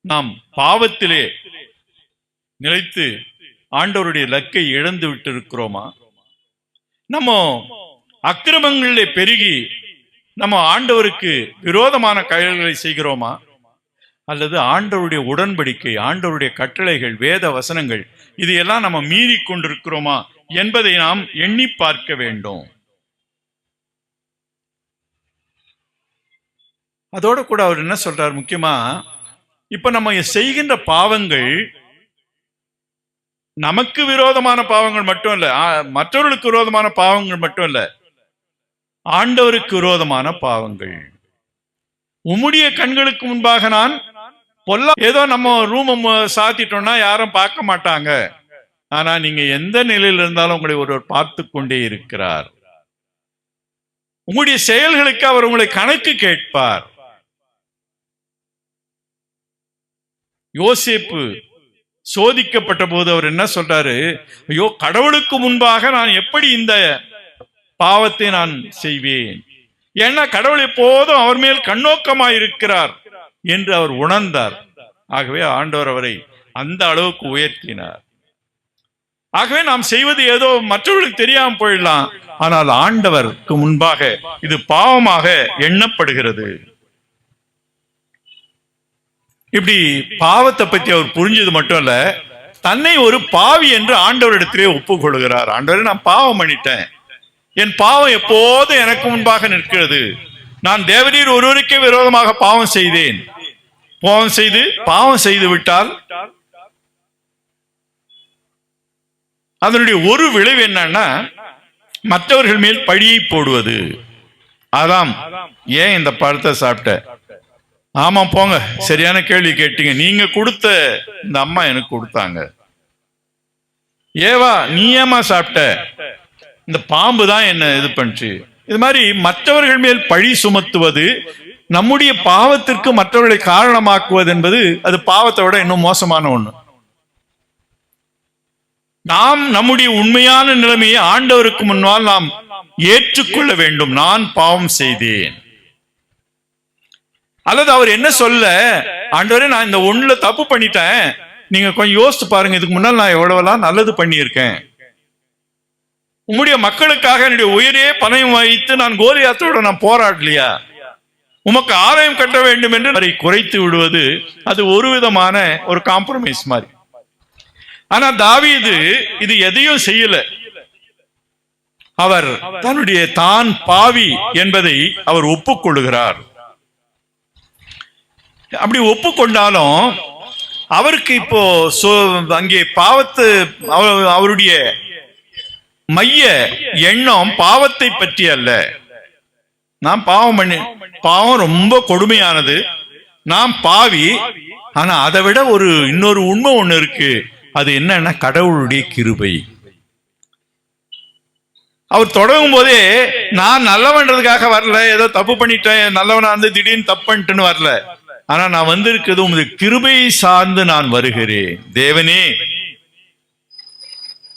B: நாம் பாவத்திலே நிலைத்து ஆண்டவருடைய லக்கை இழந்து விட்டு இருக்கிறோமா? நம்ம அக்கிரமங்களிலே பெருகி நம்ம ஆண்டவருக்கு விரோதமான செயல்களை செய்கிறோமா? அல்லது ஆண்டவருடைய உடன்படிக்கை, ஆண்டவருடைய கட்டளைகள், வேத வசனங்கள், இதையெல்லாம் நம்ம மீறி கொண்டிருக்கிறோமா என்பதை நாம் எண்ணி பார்க்க வேண்டும். அதோட கூட அவர் என்ன சொல்றார்? முக்கியமா இப்ப நம்ம செய்கின்ற பாவங்கள் நமக்கு விரோதமான பாவங்கள் மட்டும் இல்ல, மற்றவர்களுக்கு விரோதமான பாவங்கள் மட்டும் இல்ல, ஆண்டவருக்கு விரோதமான பாவங்கள். உம்முடைய கண்களுக்கு முன்பாக நான் ஏதோ நம்ம ரூம் சாத்திட்டோம்னா யாரும் பார்க்க மாட்டாங்க, ஆனா நீங்க எந்த நிலையில் இருந்தாலும் உங்களை ஒருவர் பார்த்து கொண்டே இருக்கிறார். உங்களுடைய செயல்களுக்கு அவர் உங்களை கணக்கு கேட்பார். யோசேப்பு சோதிக்கப்பட்ட போது அவர் என்ன சொல்றாரு? ஐயோ, கடவுளுக்கு முன்பாக நான் எப்படி இந்த பாவத்தை நான் செய்வேன்? ஏன்னா கடவுள் எப்போதும் அவர் மேல் கண்ணோக்கமாய் இருக்கிறார் என்று அவர் உணர்ந்தார். ஆகவே ஆண்டவர் அவரை அந்த அளவுக்கு உயர்த்தினார். ஆகவே நாம் செய்வது ஏதோ மற்றவர்களுக்கு தெரியாம போயிடலாம், ஆனால் ஆண்டவருக்கு முன்பாக இது பாவமாக எண்ணப்படுகிறது. இப்படி பாவத்தை பற்றி அவர் புரிஞ்சது மட்டும் இல்ல, தன்னை ஒரு பாவி என்று ஆண்டவரிடத்திலே ஒப்புக்கொள்கிறார். ஆண்டவரே, நான் பாவம் பண்ணிட்டேன், என் பாவம் எப்போதும் எனக்கு முன்பாக நிற்கிறது, நான் தேவரீர் ஒருவருக்கே விரோதமாக பாவம் செய்தேன். பாவம் செய்து விட்டால் அதனுடைய ஒரு விளைவு என்னன்னா மற்றவர்கள் மேல் பழியை போடுவது. அதாம், ஏன் இந்த பழத்தை சாப்பிட்ட? ஆமா போங்க, சரியான கேள்வி கேட்டீங்க, நீங்க கொடுத்த இந்த அம்மா எனக்கு கொடுத்தாங்க. ஏவா, நீ ஏமா சாப்பிட்ட? இந்த பாம்பு தான் என்ன இது பண்ணுச்சு. இது மாதிரி மற்றவர்கள் மேல் பழி சுமத்துவது, நம்முடைய பாவத்திற்கு மற்றவர்களை காரணமாக்குவது என்பது அது பாவத்தை விட இன்னும் மோசமான ஒண்ணு. நாம் நம்முடைய உண்மையான நிலைமையை ஆண்டவருக்கு முன்னால் நாம் ஏற்றுக்கொள்ள வேண்டும். நான் பாவம் செய்தேன். அல்லது அவர் என்ன சொல்ல, ஆண்டவரே நான் இந்த ஒண்ணுல தப்பு பண்ணிட்டேன், நீங்க கொஞ்சம் யோசிச்சு பாருங்க, இதுக்கு முன்னால் நான் எவ்வளவெல்லாம் நல்லது பண்ணியிருக்கேன், உம்முடைய மக்களுக்காக என்னுடைய உயிரே பணம் வைத்து நான் கோலியாத்தோட நான் போராடலையா, உமக்கு ஆலயம் கட்ட வேண்டும் என்று அவரை குறைத்து விடுவது அது ஒரு விதமான ஒரு காம்ப்ரமைஸ் மாதிரி. ஆனா தாவீது இது எதையும் செய்யல. அவர் தன்னுடைய தான் பாவி என்பதை அவர் ஒப்புக்கொள்ளுகிறார். அப்படி ஒப்புக்கொண்டாலும் அவருக்கு இப்போ அங்கே பாவத்து அவருடைய மைய எண்ணம் பாவத்தை பற்றி அல்ல. நான் பாவம் ரொம்ப கொடுமையானது, நான் பாவி. ஆனா அதை விட இன்னொரு உண்மை ஒண்ணு இருக்கு. அது என்னன்னா கடவுளுடைய கிருபை. அவர் தொடங்கும் போதே நான் நல்லவன்றதுக்காக வரல, ஏதோ தப்பு பண்ணிட்டேன், நல்லவனா இருந்து திடீர்னு தப்பு பண்ணிட்டுன்னு வரல. ஆனா நான் வந்திருக்கிறது உமது கிருபை சார்ந்து நான் வருகிறேன். தேவனே,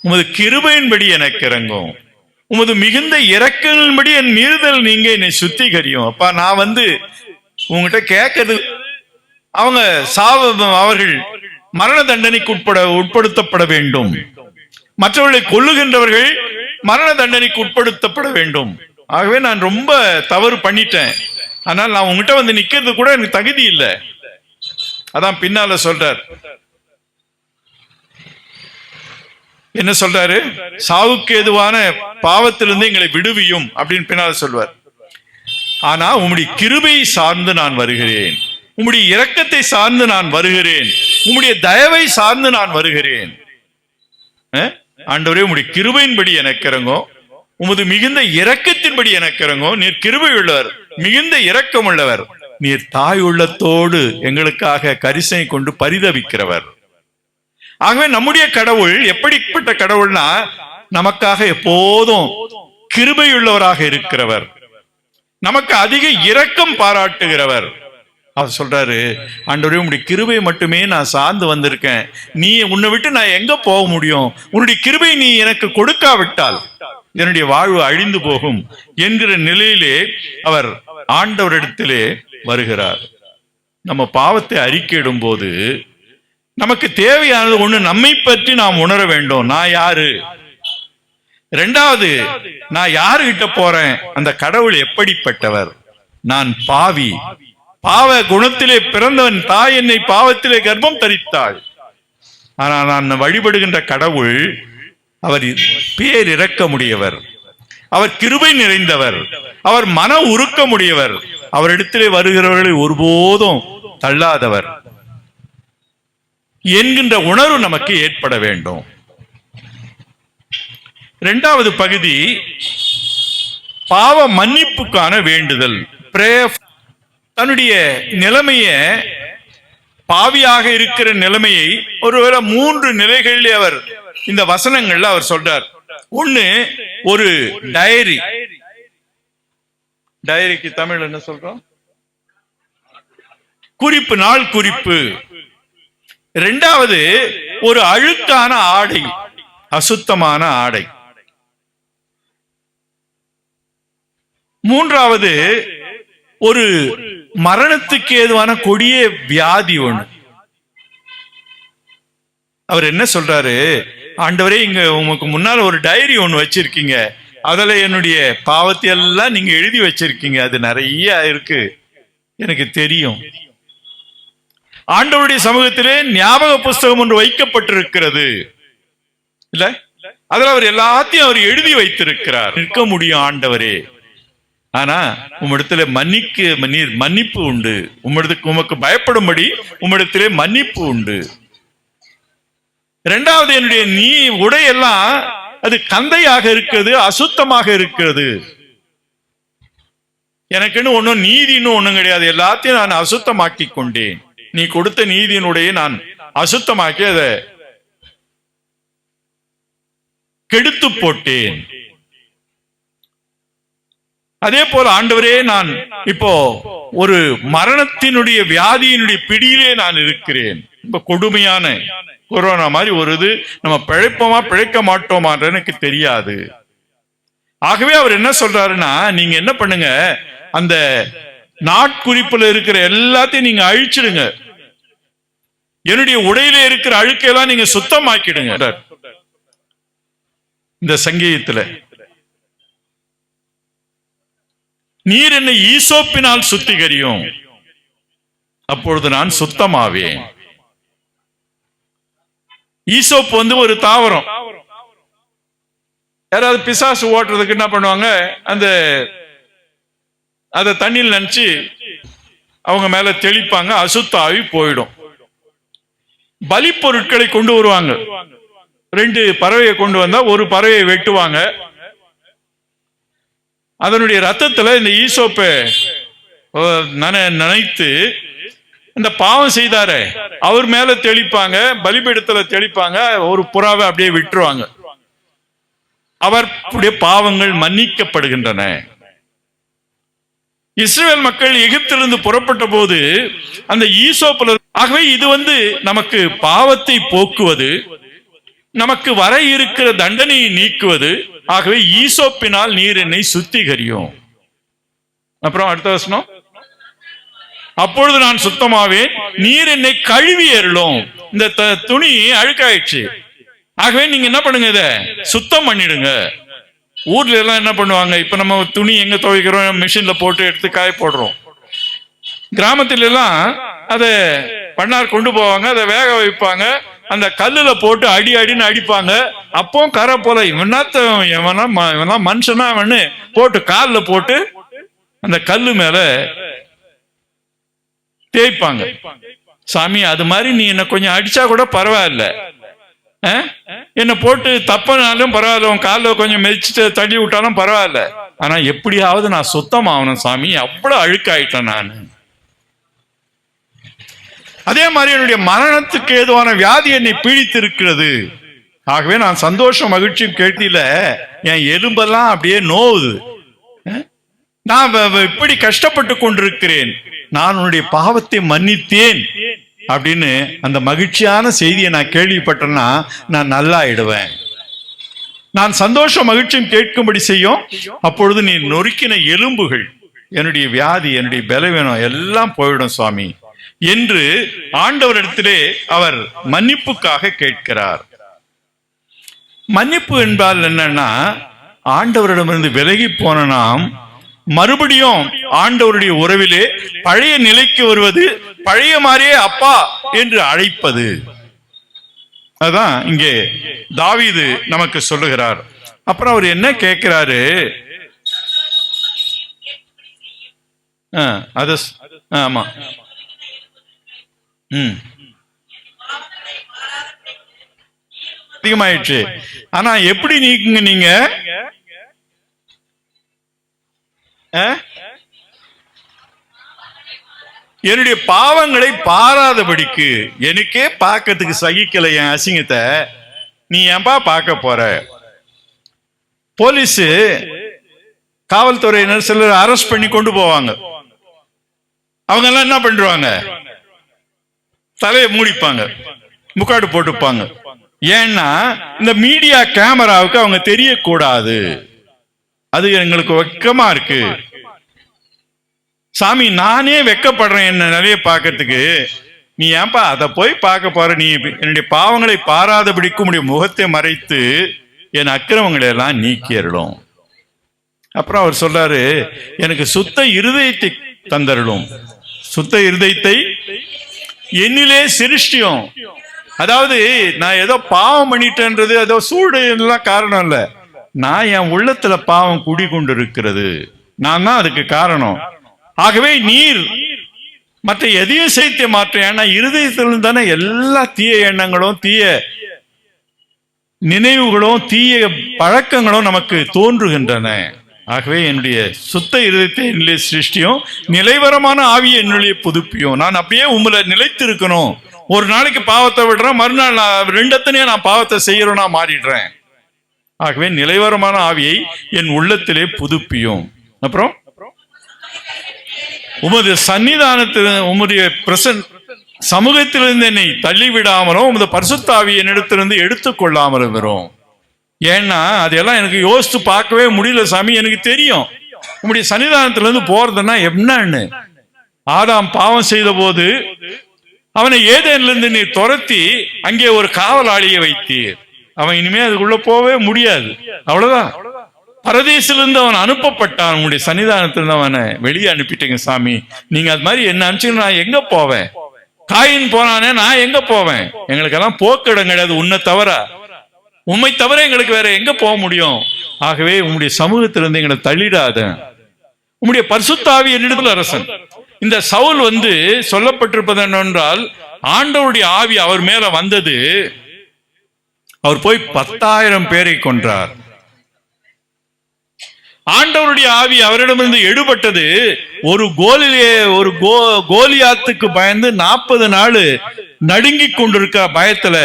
B: உமது கிருபையின்படி எனக்கு இறங்கும், உமது மிகுந்த இரக்கங்களின்படி என் மீறுதல் நீங்க என்னை சுத்திகரியும். அப்பா, நான் உங்ககிட்ட கேட்கறது, அவர்கள் மரண தண்டனைக்கு உட்படுத்தப்பட வேண்டும், மற்றவர்களை கொல்லுகின்றவர்கள் மரண தண்டனைக்கு உட்படுத்தப்பட வேண்டும். ஆகவே நான் ரொம்ப தவறு பண்ணிட்டேன், ஆனால் நான் உங்ககிட்ட நிக்கிறது கூட எனக்கு தகுதி இல்லை. அதான் பின்னால சொல்றார், என்ன சொல்றாரு? சாவுக்கு ஏதுவான பாவத்திலிருந்து எங்களை விடுவியும் அப்படின்னு பின்னால சொல்வார். ஆனா உம்முடைய கிருபை சார்ந்து நான் வருகிறேன், உம்முடைய இரக்கத்தை சார்ந்து நான் வருகிறேன், உம்முடைய தயவை சார்ந்து நான் வருகிறேன். ஆண்டவரே, உம்முடைய கிருபையின்படி எனக்கு இறங்கோ, உமது மிகுந்த இரக்கத்தின்படி எனக்கு இறங்கோ. நீர் கிருபை உள்ளவர், மிகுந்த இரக்கம் உள்ளவர், நீர் தாய் உள்ளத்தோடு எங்களுக்காக கரிசனை கொண்டு பரிதவிக்கிறவர். ஆகவே நம்முடைய கடவுள் எப்படிப்பட்ட கடவுள்னா, நமக்காக எப்போதும் கிருபையுள்ளவராக இருக்கிறவர், நமக்கு அதிக இரக்கம் பாராட்டுகிறவர். அவர் சொல்றாரு, ஆண்டவரே, உன்னுடைய கிருபை மட்டுமே நான் சார்ந்து வந்திருக்கேன், நீ உன்னை விட்டு நான் எங்க போக முடியும், உன்னுடைய கிருபை நீ எனக்கு கொடுக்காவிட்டால் என்னுடைய வாழ்வு அழிந்து போகும் என்கிற நிலையிலே அவர் ஆண்டவரிடத்திலே வருகிறார். நம்ம பாவத்தை அறிக்கையிடும் போது நமக்கு தேவையானது ஒண்ணு, நம்மை பற்றி நாம் உணர வேண்டும். நான் யாரு? இரண்டாவது, நான் யாருகிட்ட போறேன்? அந்த கடவுள் எப்படிப்பட்டவர்? நான் பாவி, பாவ குணத்திலே பிறந்தவன், தாய் என்னை பாவத்திலே கர்ப்பம் தரித்தாள். ஆனால் நான் வழிபடுகின்ற கடவுள் அவர் பேரிரக்கமுடையவர், அவர் கிருபை நிறைந்தவர், அவர் மன உருக்கமுடையவர், அவரிடத்திலே வருகிறவர்களை ஒருபோதும் தள்ளாதவர் என்கின்ற உணர்வு நமக்கு ஏற்பட வேண்டும். இரண்டாவது பகுதி பாவ மன்னிப்புக்கான வேண்டுதல். தன்னுடைய நிலைமைய, பாவியாக இருக்கிற நிலைமையை ஒருவேளை 3 நிலைகளிலே அவர் இந்த வசனங்கள்ல அவர் சொல்றார். ஒண்ணு, ஒரு டைரி. டைரிக்கு தமிழ் என்ன சொல்றோம்? குறிப்பு, நாள் குறிப்பு. இரண்டாவது, ஒரு அழுக்கான ஆடை, அசுத்தமான ஆடை. மூன்றாவது, ஒரு மரணத்துக்கு ஏதுவான கொடிய வியாதி ஒண்ணு. அவர் என்ன சொல்றாரு? ஆண்டவரே, இங்க உமக்கு முன்னால ஒரு டைரி ஒண்ணு வச்சிருக்கீங்க, அதுல என்னுடைய பாவத்தை எல்லாம் நீங்க எழுதி வச்சிருக்கீங்க, அது நிறைய இருக்கு, எனக்கு தெரியும். ஆண்டவருடைய சமூகத்திலே ஞாபக புஸ்தகம் ஒன்று வைக்கப்பட்டிருக்கிறது இல்ல, அதுல அவர் எல்லாத்தையும் அவர் எழுதி வைத்திருக்கிறார். நிற்க முடியும் ஆண்டவரே, ஆனா உம்மிடத்துல நீர் மன்னிப்பு உண்டு, உமக்கு பயப்படும்படி உம்மிடத்திலே மன்னிப்பு உண்டு. இரண்டாவது, என்னுடைய உடையெல்லாம் அது கந்தையாக இருக்கிறது, அசுத்தமாக இருக்கிறது, எனக்குன்னு ஒன்னும் நீதின்னு ஒண்ணும் கிடையாது, எல்லாத்தையும் நான் அசுத்தமாக்கி கொண்டேன், நீ கொடுத்த நீதியினுடைய நான் அசுத்தமாக்கி அதை கெடுத்து போட்டேன். அதே போல ஆண்டவரே, நான் இப்போ ஒரு மரணத்தினுடைய வியாதியினுடைய பிடியிலே நான் இருக்கிறேன். இப்ப கொடுமையான கொரோனா மாதிரி ஒரு இது, நம்ம பிழைப்போமா பிழைக்க மாட்டோமா எனக்கு தெரியாது. ஆகவே அவர் என்ன சொல்றாருன்னா, நீங்க என்ன பண்ணுங்க, அந்த நாட்குறிப்புல இருக்கிற எல்லாத்தையும் நீங்க அழிச்சிடுங்க, என்னுடைய உடையில இருக்கிற அழுக்கையெல்லாம் நீங்க சுத்தமாக்கிடுங்க. இந்த சங்கீதத்துல, நீர் என்னை ஈசோப்பினால் சுத்திகரியும், அப்பொழுது நான் சுத்தமாவேன். ஈசோப்பு ஒரு தாவரம். யாராவது பிசாசு ஓட்டுறதுக்கு என்ன பண்ணுவாங்க, அத தண்ணியில் நினைச்சு அவங்க மேல தெளிப்பாங்க, அசுத்த ஆவி போயிடும். பலி பொருட்களை கொண்டு வருவாங்க. 2 பறவையை கொண்டு வந்தா ஒரு பறவையை வெட்டுவாங்க, அதனுடைய ரத்தத்துல இந்த ஈசோப்பை நினைத்து இந்த பாவம் செய்தாரே அவர் மேல தெளிப்பாங்க, பலிபீடத்துல தெளிப்பாங்க, ஒரு புறாவை அப்படியே விட்டுருவாங்க. அவருடைய பாவங்கள் மன்னிக்கப்படுகின்றன. இஸ்ரவேல் மக்கள் எகிப்திலிருந்து புறப்பட்ட போது அந்த ஈசோப்புல, ஆகவே இது நமக்கு பாவத்தை போக்குவது, நமக்கு வர இருக்கிற தண்டனையை நீக்குவது. ஆகவே ஈசோப்பினால் நீர் என்னை சுத்திகரியும். அப்புறம் அடுத்த வசனம், அப்பொழுது நான் சுத்தமாவேன், நீர் என்னை கழுவி அருளும். இந்த துணி அழுக்காயிடுச்சு, ஆகவே நீங்க என்ன பண்ணுங்க, இத சுத்தம் பண்ணிடுங்க. ஊர்ல எல்லாம் என்ன பண்ணுவாங்க, இப்ப நம்ம துணி எங்க துவைக்கிறோம், மிஷின்ல போட்டு எடுத்து காய போடுறோம். கிராமத்தில எல்லாம் அத பண்ணார் கொண்டு போவாங்க, அதை வேக வைப்பாங்க, அந்த கல்லுல போட்டு அடின்னு அடிப்பாங்க. அப்போ கரை போல இவனா மனுஷனா போட்டு காலில் போட்டு அந்த கல்லு மேல தேய்ப்பாங்க. சாமி, அது மாதிரி நீ என்ன கொஞ்சம் அடிச்சா கூட பரவாயில்ல, என்ன போட்டு தப்பனாலும் பரவாயில்ல, உன் காலில் கொஞ்சம் மெதிச்சுட்டு தள்ளி விட்டாலும் பரவாயில்ல, ஆனா எப்படியாவது நான் சுத்தமாகணும் சாமி, அவ்வளவு அழுக்காயிட்டேன் நான். அதே மாதிரி என்னுடைய மரணத்துக்கு ஏதுவான வியாதி என்னை பீடித்து இருக்கிறது. ஆகவே நான் சந்தோஷம் மகிழ்ச்சியும் கேட்டில என் எலும்பெல்லாம் அப்படியே நோவுது, நான் இப்படி கஷ்டப்பட்டு கொண்டிருக்கிறேன், நான் உன்னுடைய பாவத்தை மன்னித்தேன் அப்படின்னு அந்த மகிழ்ச்சியான செய்தியை நான் கேள்விப்பட்டேன்னா நான் நல்லா ஆயிடுவேன். நான் சந்தோஷம் மகிழ்ச்சியும் கேட்கும்படி செய்யும். அப்பொழுது நீ நொறுக்கின எலும்புகள், என்னுடைய வியாதி, என்னுடைய பலவீனம் எல்லாம் போயிடும் சுவாமி என்று ஆண்டவரிடத்திலே அவர் மன்னிப்புக்காக கேட்கிறார். மன்னிப்பு என்பால் என்னன்னா, ஆண்டவரிடமிருந்து விலகி போன நாம் மறுபடியும் ஆண்டவருடைய உறவிலே பழைய நிலைக்கு வருவது, பழைய மாதிரியே அப்பா என்று அழைப்பது. அதான் இங்கே தாவீது நமக்கு சொல்லுகிறார். அப்புறம் அவர் என்ன கேட்கிறாரு, அது ஆமா, அதிகமாயிடுச்சு. ஆனா எப்படி நீக்குங்க நீங்க? என்னுடைய பாவங்களை பாராதபடிக்கு, எனக்கே பார்க்கறதுக்கு சகிக்கல என் அசிங்கத்தை, நீ ஏன்பா பார்க்க போற? போலீஸ் காவல்துறையினர் சிலர் அரெஸ்ட் பண்ணி கொண்டு போவாங்க. அவங்க எல்லாம் என்ன பண்றாங்க? தலையை மூடிப்பாங்க, முக்காடு போட்டுப்பாங்க. ஏன்னா இந்த மீடியா கேமராவுக்கு அவங்க தெரியக்கூடாது, அது எங்களுக்கு வெக்கமா இருக்கு. சாமி, நானே வெக்கப்படுறேன் என்ன நிறைய பார்க்கறதுக்கு, நீ ஏன்பா அதை போய் பார்க்க போற? நீ என்னுடைய பாவங்களை பாராதபடிக்கும் உடைய முகத்தை மறைத்து என் அக்கிரமங்களை எல்லாம் நீக்கிடலும். அப்புறம் அவர் சொல்றாரு, எனக்கு சுத்த இருதயத்தை தந்தருளும். சுத்த இருதயத்தை என்னிலே சிருஷ்டியும். அதாவது நான் ஏதோ பாவம் பண்ணிட்டேன்றது ஏதோ சூடு எல்லாம் காரணம் இல்ல, நான் என் உள்ளத்துல பாவம் குடிகொண்டு இருக்கிறது, நான் தான் அதுக்கு காரணம். ஆகவே நீர் மற்ற எதையும் சேர்த்து மாற்ற, ஏன்னா இருதயத்திலிருந்து தானே எல்லா தீய எண்ணங்களும், தீய நினைவுகளும், தீய பழக்கங்களும் நமக்கு தோன்றுகின்றன. ஆகவே என்னுடைய சுத்த இருதயத்தை என்னுடைய சிருஷ்டியும், நிலைவரமான ஆவியை என்னுடைய புதுப்பியும். நான் அப்படியே உங்களை நிலைத்து இருக்கணும். ஒரு நாளைக்கு பாவத்தை விடுறேன், மறுநாள் ரெண்டத்தனையே நான் பாவத்தை செய்யறேன்னா மாறிடுறேன். ஆகவே நிலைவரமான ஆவியை என் உள்ளத்திலே புதுப்பியும். அப்புறம் உமது சன்னிதானத்தில், உம்முடைய சமூகத்திலிருந்து என்னை தள்ளிவிடாமலும் உமது பரிசுத்த ஆவியை என்னிடத்திலிருந்து எடுத்துக்கொள்ளாமலும் வரும். ஏன்னா அதெல்லாம் எனக்கு யோசித்து பார்க்கவே முடியல சாமி. எனக்கு தெரியும் உம்முடைய சன்னிதானத்திலிருந்து போறதுன்னா என்னன்னு. ஆதாம் பாவம் செய்த போது அவனை ஏதேனிலிருந்து நீ துரத்தி அங்கே ஒரு காவலாளியை வைத்தீர். அவன் இனிமே அதுக்குள்ள போவே முடியாது, அவ்வளவுதான். பரதேசிலிருந்து அவன் அனுப்பப்பட்டான், உங்களுடைய சன்னிதானத்திலிருந்து அவனை வெளியே அனுப்பிட்டீங்க சாமி. நீங்க அது மாதிரி என்ன அனுப்பிச்சு நான் எங்க போவேன்? காயின் போனானே, நான் எங்க போவேன்? எங்களுக்கெல்லாம் போக்கிடம் கிடையாது, உன்னை தவிர, உண்மை தவிர எங்களுக்கு வேற எங்க போக முடியும்? ஆகவே உங்களுடைய சமூகத்திலிருந்து எங்களை தள்ளிடாத. உங்களுடைய பரிசுத்த ஆவி என்னிடத்தில் அரசன். இந்த சவுல் சொல்லப்பட்டிருப்பது என்னவென்றால், ஆண்டவருடைய ஆவி அவர் மேல வந்தது, அவர் போய் 10,000 பேரை கொன்றார். ஆண்டவருடைய ஆவி அவரிடமிருந்து எடுபட்டது. ஒரு கோலியாத்துக்கு பயந்து 40 நாள் நடுங்கி கொண்டிருக்க பயத்துல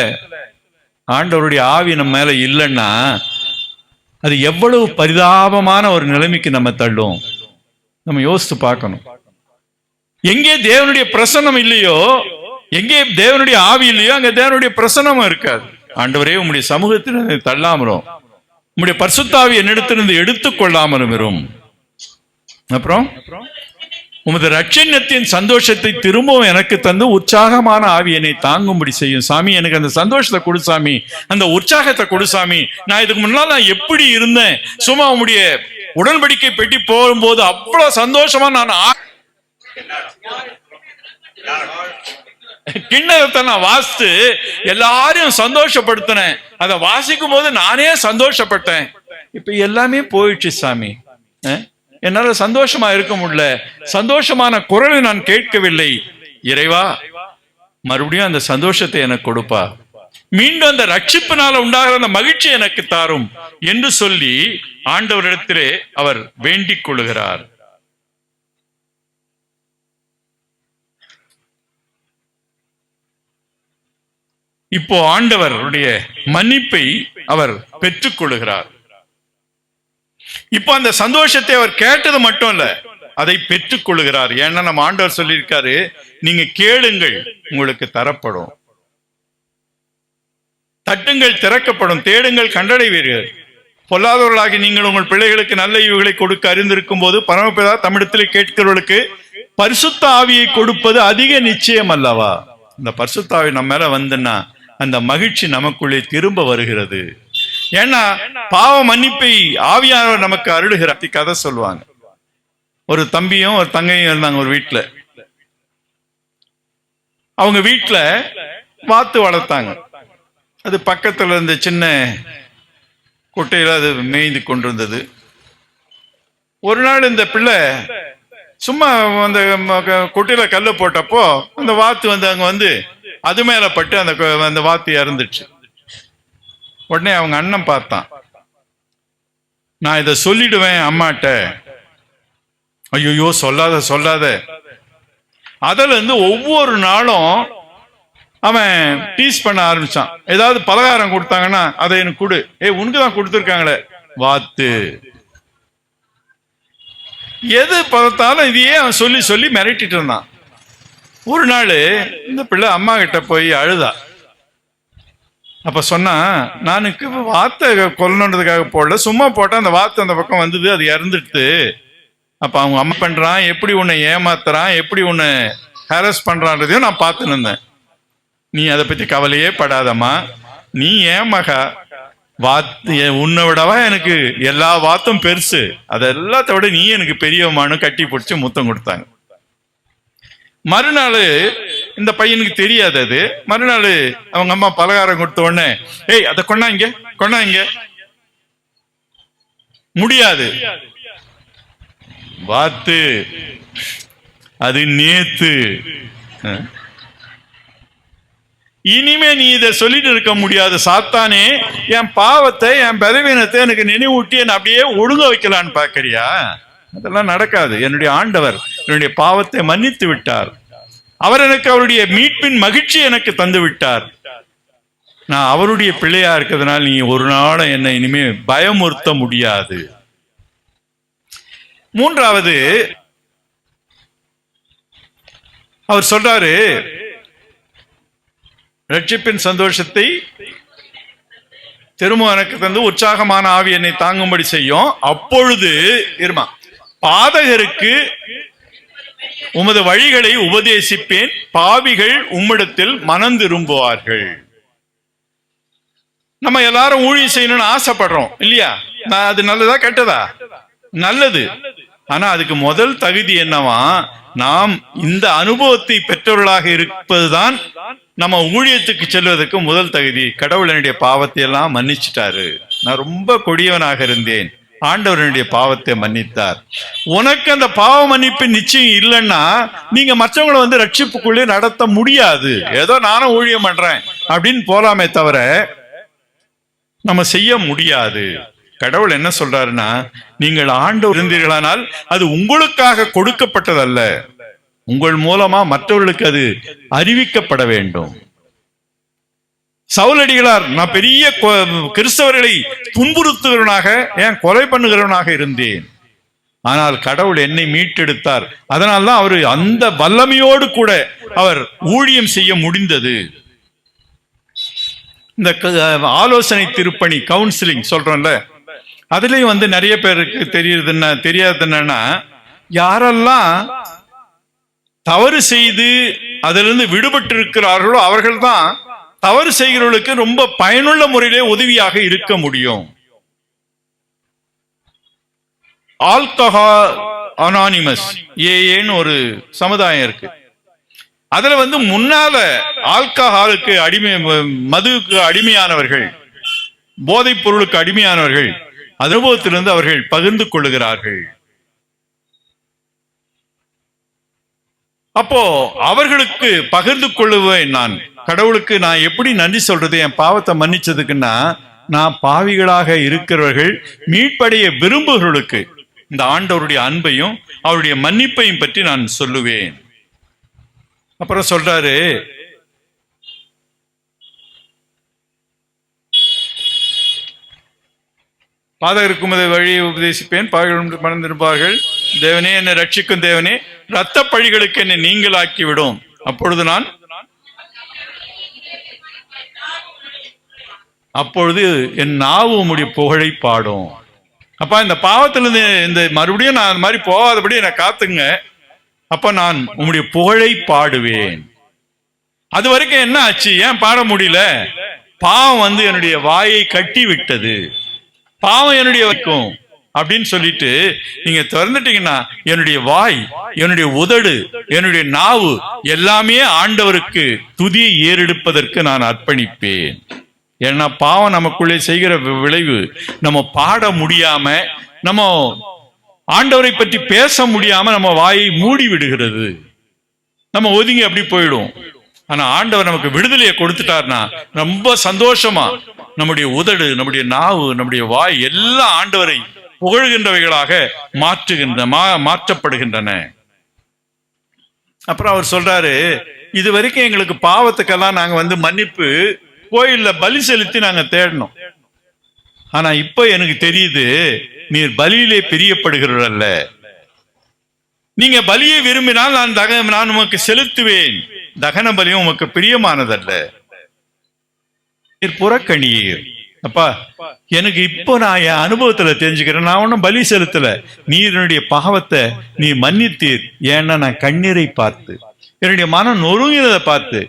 B: ஆண்டவருடைய ஆவி நம்ம மேல இல்லைன்னா அது எவ்வளவு பரிதாபமான ஒரு நிலைமைக்கு நம்ம தள்ளும். நம்ம யோசித்து பார்க்கணும். எங்கே தேவனுடைய பிரசன்னம் இல்லையோ, எங்கே தேவனுடைய ஆவி இல்லையோ, அங்க தேவனுடைய பிரசன்னமும் இருக்காது. ஆண்டவரே, உம்முடைய சமூகத்திலிருந்து தள்ளாமலும் உம்முடைய பரிசுத்த ஆவி என்னிடத்திலிருந்து எடுத்துக்கொள்ளாமலும் வரும். அப்புறம் உமது ரட்சண்யத்தின் சந்தோஷத்தை திரும்பவும் எனக்கு தந்து உற்சாகமான ஆவி என்னை தாங்கும்படி செய்யும். சாமி, எனக்கு அந்த சந்தோஷத்தை கொடு சாமி, அந்த உற்சாகத்தை கொடு சாமி. நான் இதுக்கு முன்னால் நான் எப்படி இருந்தேன்? சும்மா உம்முடைய உடன்படிக்கை பெட்டி போகும்போது அவ்வளவு சந்தோஷமா நான் கிண்ணத்தை நான் வாசித்து எல்லாரையும் சந்தோஷப்படுத்தினேன். அதை வாசிக்கும் போது நானே சந்தோஷப்பட்டேன். இப்ப எல்லாமே போயிடுச்சு சாமி. என்னால சந்தோஷமா இருக்க முடியல, சந்தோஷமான குரலை நான் கேட்கவில்லை. இறைவா, மறுபடியும் அந்த சந்தோஷத்தை எனக்கு கொடுப்பா, மீண்டும் அந்த ரட்சிப்பினால உண்டாகிற அந்த மகிழ்ச்சி எனக்கு தாரும் என்று சொல்லி ஆண்டவரிடத்திலே அவர் வேண்டிக் கொள்கிறார். இப்போ ஆண்டவருடைய மன்னிப்பை அவர் பெற்றுக் கொள்கிறார். இப்போ அந்த சந்தோஷத்தை அவர் கேட்டது மட்டும் இல்ல, அதை பெற்றுக் கொள்கிறார். ஏன்னா நம்ம ஆண்டவர் சொல்லியிருக்காரு, நீங்க கேளுங்கள் உங்களுக்கு தரப்படும், தட்டுங்கள் திறக்கப்படும், தேடுங்கள் கண்டடைவீர்கள். பொல்லாதவர்களாகி நீங்கள் உங்கள் பிள்ளைகளுக்கு நல்ல ஈவுகளை கொடுக்க அறிந்திருக்கும் போது பரமபிதா தம்மிடத்தில் கேட்கிறவர்களுக்கு பரிசுத்த ஆவியை கொடுப்பது அதிக நிச்சயம் அல்லவா? இந்த பரிசுத்த ஆவி நம்ம மேல வந்துன்னா அந்த மகிழ்ச்சி நமக்குள்ளே திரும்ப வருகிறது. ஏன்னா பாவ மன்னிப்பை ஆவியானவர் நமக்கு அருளுகிறார். கதை சொல்லுவாங்க, ஒரு தம்பியும் ஒரு தங்கையும் இருந்தாங்க ஒரு வீட்டுல. அவங்க வீட்டுல வாத்து வளர்த்தாங்க. அது பக்கத்துல இருந்த சின்ன குட்டையில அது மேய்ந்து கொண்டிருந்தது. ஒரு நாள் இந்த பிள்ளை சும்மா அந்த குட்டையில கல்ல போட்டப்போ அந்த வாத்து அங்க வந்து அது மேல பட்டு அந்த வாத்து இறந்துச்சு. உடனே அவங்க அண்ணன் பார்த்தான், நான் இதை சொல்லிடுவேன் அம்மாட்ட. ஐயோ சொல்லாத சொல்லாத. அதுல இருந்து ஒவ்வொரு நாளும் அவன் டீஸ் பண்ண ஆரம்பிச்சான். ஏதாவது பலகாரம் கொடுத்தாங்கன்னா அதை எனக்கு கொடு, உனக்கு தான் கொடுத்துருக்காங்களே வாத்து. எது பார்த்தாலும் இதையே அவன் சொல்லி சொல்லி மிரட்டிட்டு இருந்தான். ஒரு நாள் இந்த பிள்ளை அம்மா கிட்ட போய் அழுதா. அப்ப சொன்னா, நானுக்கு வாத்தை கொல்லணுன்றதுக்காக போடல, சும்மா போட்டா அந்த வாத்து அந்த பக்கம் வந்தது, அது இறந்துடுது. அப்ப அவங்க அம்மா பண்றான், எப்படி உன்னை ஏமாத்துறான், எப்படி உன்னை ஹாரஸ் பண்றான்றதையும் நான் பார்த்துன்னு இருந்தேன். நீ அதை பத்தி கவலையே படாதம்மா, நீ ஏன் மகா, வாத்து உன்னை விடவா எனக்கு எல்லா வாத்தும் பெருசு, அது எல்லாத்த விட நீ எனக்கு பெரியவமானு கட்டி பிடிச்சி முத்தம் கொடுத்தாங்க. மறுநாள் இந்த பையனுக்கு தெரியாது. அது மறுநாள் அவங்க அம்மா பலகாரம் கொடுத்த உடனே, அதை கொண்டாங்க முடியாது, வாத்து அது நேத்து, இனிமே நீ இதை சொல்லிட்டு இருக்க முடியாது. சாத்தானே, என் பாவத்தை என் பலவீனத்தை எனக்கு நினைவூட்டி என்ன அப்படியே ஒழுங்க வைக்கலான்னு பாக்குறியா? அதெல்லாம் நடக்காது. என்னுடைய ஆண்டவர் என்னுடைய பாவத்தை மன்னித்து விட்டார். அவர் எனக்கு அவருடைய மீட்பின் மகிழ்ச்சி எனக்கு தந்து விட்டார். நான் அவருடைய பிள்ளையா இருக்கிறதுனால நீ ஒரு நாளும் என்னை இனிமே பயமுறுத்த முடியாது. மூன்றாவது அவர் சொல்றாரு, ரட்சிப்பின் சந்தோஷத்தை திரும்ப எனக்கு தந்து உற்சாகமான ஆவி என்னை தாங்கும்படி செய்யும். அப்பொழுது பாதகருக்கு உமது வழிகளை உபதேசிப்பேன், பாவிகள் உம்மிடத்தில் மனம் திரும்புவார்கள். நம்ம எல்லாரும் ஊழியம் செய்யணும்னு ஆசைப்படுறோம் இல்லையா? அது நல்லதா கெட்டதா? நல்லது. ஆனா அதுக்கு முதல் தகுதி என்னவா? நாம் இந்த அனுபவத்தை பெற்றவர்களாக இருப்பதுதான் நம்ம ஊழியத்துக்கு செல்வதற்கு முதல் தகுதி. கடவுள் என்னுடைய பாவத்தை எல்லாம் மன்னிச்சிட்டாரு, நான் ரொம்ப கொடியவனாக இருந்தேன், ஆண்டவருடைய பாவத்தை மன்னித்தார். உனக்கு அந்த பாவ மன்னிப்பு நிச்சயம் இல்லைன்னா நீங்க மற்றவங்களை வந்து ரட்சிப்புக்குள்ளே நடத்த முடியாது. ஏதோ நானும் ஊழியம் பண்றேன் அப்படின்னு போலாமே தவிர நம்ம செய்ய முடியாது. கடவுள் என்ன சொல்றாருன்னா, நீங்கள் ஆண்டவர் இருந்தீர்களானால் அது உங்களுக்காக கொடுக்கப்பட்டதல்ல, உங்கள் மூலமா மற்றவர்களுக்கு அது அறிவிக்கப்பட வேண்டும். சவுலடிகளார், நான் பெரிய கிறிஸ்தவர்களை துன்புறுத்துகிறவனாக, ஏன் கொலை பண்ணுகிறவனாக இருந்தேன், ஆனால் கடவுள் என்னை மீட்டெடுத்தார். அதனால்தான் அவர் அந்த வல்லமையோடு கூட அவர் ஊழியம் செய்ய முடிந்தது. இந்த ஆலோசனை திருப்பணி கவுன்சிலிங் சொல்றோம்ல, அதுலயும் வந்து நிறைய பேருக்கு தெரியாது என்னன்னா, யாரெல்லாம் தவறு செய்து அதிலிருந்து விடுபட்டு இருக்கிறார்களோ அவர்கள் தான் தவறு செய்கிறவர்களுக்கு ரொம்ப பயனுள்ள முறையிலே உதவியாக இருக்க முடியும். ஆல்கஹால் அனானிமஸ் ஏன்னு ஒரு சமுதாயம் இருக்கு. அதுல வந்து முன்னால ஆல்கஹாலுக்கு மதுவுக்கு அடிமையானவர்கள், போதைப் பொருளுக்கு அடிமையானவர்கள் அனுபவத்திலிருந்து அவர்கள் பகிர்ந்து கொள்ளுகிறார்கள். அப்போ அவர்களுக்கு பகிர்ந்து கொள்ளுவேன். நான் கடவுளுக்கு நான் எப்படி நன்றி சொல்றது என் பாவத்தை மன்னிச்சதுக்குன்னா, நான் பாவிகளாக இருக்கிறவர்கள் மீட்படைய விரும்புகிறவர்களுக்கு இந்த ஆண்டவருடைய அன்பையும் அவருடைய மன்னிப்பையும் பற்றி நான் சொல்லுவேன். அப்புறம் சொல்றாரு, பாதகருக்கும் அதை வழியை உபதேசிப்பேன், பாவிகளும் மறந்திருப்பார்கள். தேவனே என்னை ரட்சிக்கும் தேவனே, இரத்த பழிகளுக்கு என்னை நீங்களாக்கி விடும். அப்பொழுது என் நாவு உம்முடைய புகழை பாடும். அப்ப இந்த பாவத்திலிருந்து இந்த மறுபடியும் நான் அந்த மாதிரி போகாதபடி என்னை காத்துங்க. அப்ப நான் உம்முடைய புகழை பாடுவேன். அது வரைக்கும் என்ன ஆச்சு? ஏன் பாட முடியல? பாவம் என்னுடைய வாயை கட்டி விட்டது. பாவம் என்னுடைய வைக்கும் அப்படின்னு சொல்லிட்டு நீங்க திறந்துட்டீங்கன்னா, என்னுடைய வாய், என்னுடைய உதடு, என்னுடைய நாவு எல்லாமே ஆண்டவருக்கு துதியை ஏறெடுப்பதற்கு நான் அர்ப்பணிப்பேன். ஏன்னா பாவம் நமக்குள்ளே செய்கிற விளைவு, நம்ம பாட முடியாம, நம்ம ஆண்டவரை பற்றி பேச முடியாம நம்ம வாயை மூடி விடுகிறது. நம்ம ஒதுங்கி அப்படி போயிடும். ஆனா ஆண்டவர் நமக்கு விடுதலையை கொடுத்துட்டார்னா ரொம்ப சந்தோஷமா நம்முடைய உதடு, நம்முடைய நாவு, நம்முடைய வாய் எல்லாம் ஆண்டவரை புகழ்கின்றவைகளாக மாற்றப்படுகின்றன. அப்புறம் அவர் சொல்றாரு, இது வரைக்கும் எங்களுக்கு பாவத்துக்கெல்லாம் நாங்க மன்னிப்பு கோயில்ல பலி செலுத்தி நாங்க தேடணும். ஆனா இப்ப எனக்கு தெரியுது, நீர் பலியிலே பிரியப்படுகிறல்ல. நீங்க பலியை விரும்பினால் நான் உமக்கு செலுத்துவேன். தகன பலியும் உமக்கு பிரியமானதல்ல. நீர் புறக்கணியீர். அப்பா, எனக்கு இப்போ நான் என் அனுபவத்துல தெரிஞ்சுக்கிறேன், நான் ஒன்னும் பலி செலுத்தல. நீர் என்னுடைய பாவத்தை நீ மன்னித்தீர். ஏன்னா நான் கண்ணீரை பார்த்து, என்னுடைய மனம் நொறுங்கினதை பார்த்து,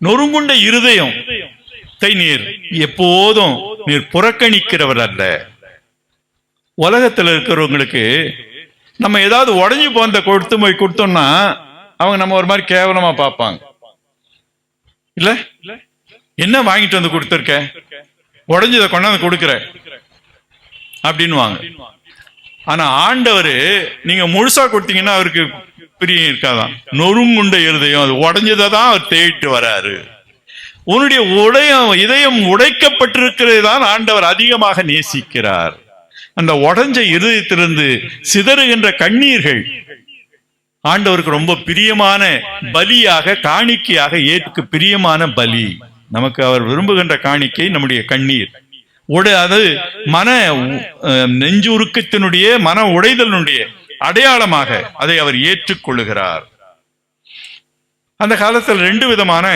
B: நொறுங்குண்ட இருதயம் நீர் எப்போதும் நீர் புறக்கணிக்கிறவர் அல்ல. உலகத்துல இருக்கிறவங்களுக்கு நம்ம ஏதாவது உடஞ்சி போந்த கொடுத்தோம்னா அவங்க நம்ம ஒரு மாதிரி கேவலமா பார்ப்பாங்க. இல்ல, என்ன வாங்கிட்டு வந்து கொடுத்துருக்க, உடஞ்சதை கொண்டாந்து கொடுக்குற அப்படின்வாங்க. ஆனா ஆண்டவர் நீங்க முழுசா கொடுத்தீங்கன்னா அவருக்கு பிரியம் இருக்காதான். நொறுங்குண்ட இருதயம், அது உடைஞ்சதான் அவர் தேடிட்டு வராரு. உன்னுடைய இதயம் உடைக்கப்பட்டிருக்கிறது தான் ஆண்டவர் அதிகமாக நேசிக்கிறார். அந்த உடைஞ்ச இருதயத்திலிருந்து சிதறுகின்ற கண்ணீர்கள் ஆண்டவருக்கு ரொம்ப பிரியமான பலியாக, காணிக்கையாக ஏற்க பிரியமான பலி. நமக்கு அவர் விரும்புகின்ற காணிக்கை நம்முடைய கண்ணீர். அது மன நெஞ்சுருக்கத்தினுடைய, மன உடைதலினுடைய அடையாளமாக அதை அவர் ஏற்றுக்கொள்ளுகிறார். அந்த காலத்தில் 2 விதமான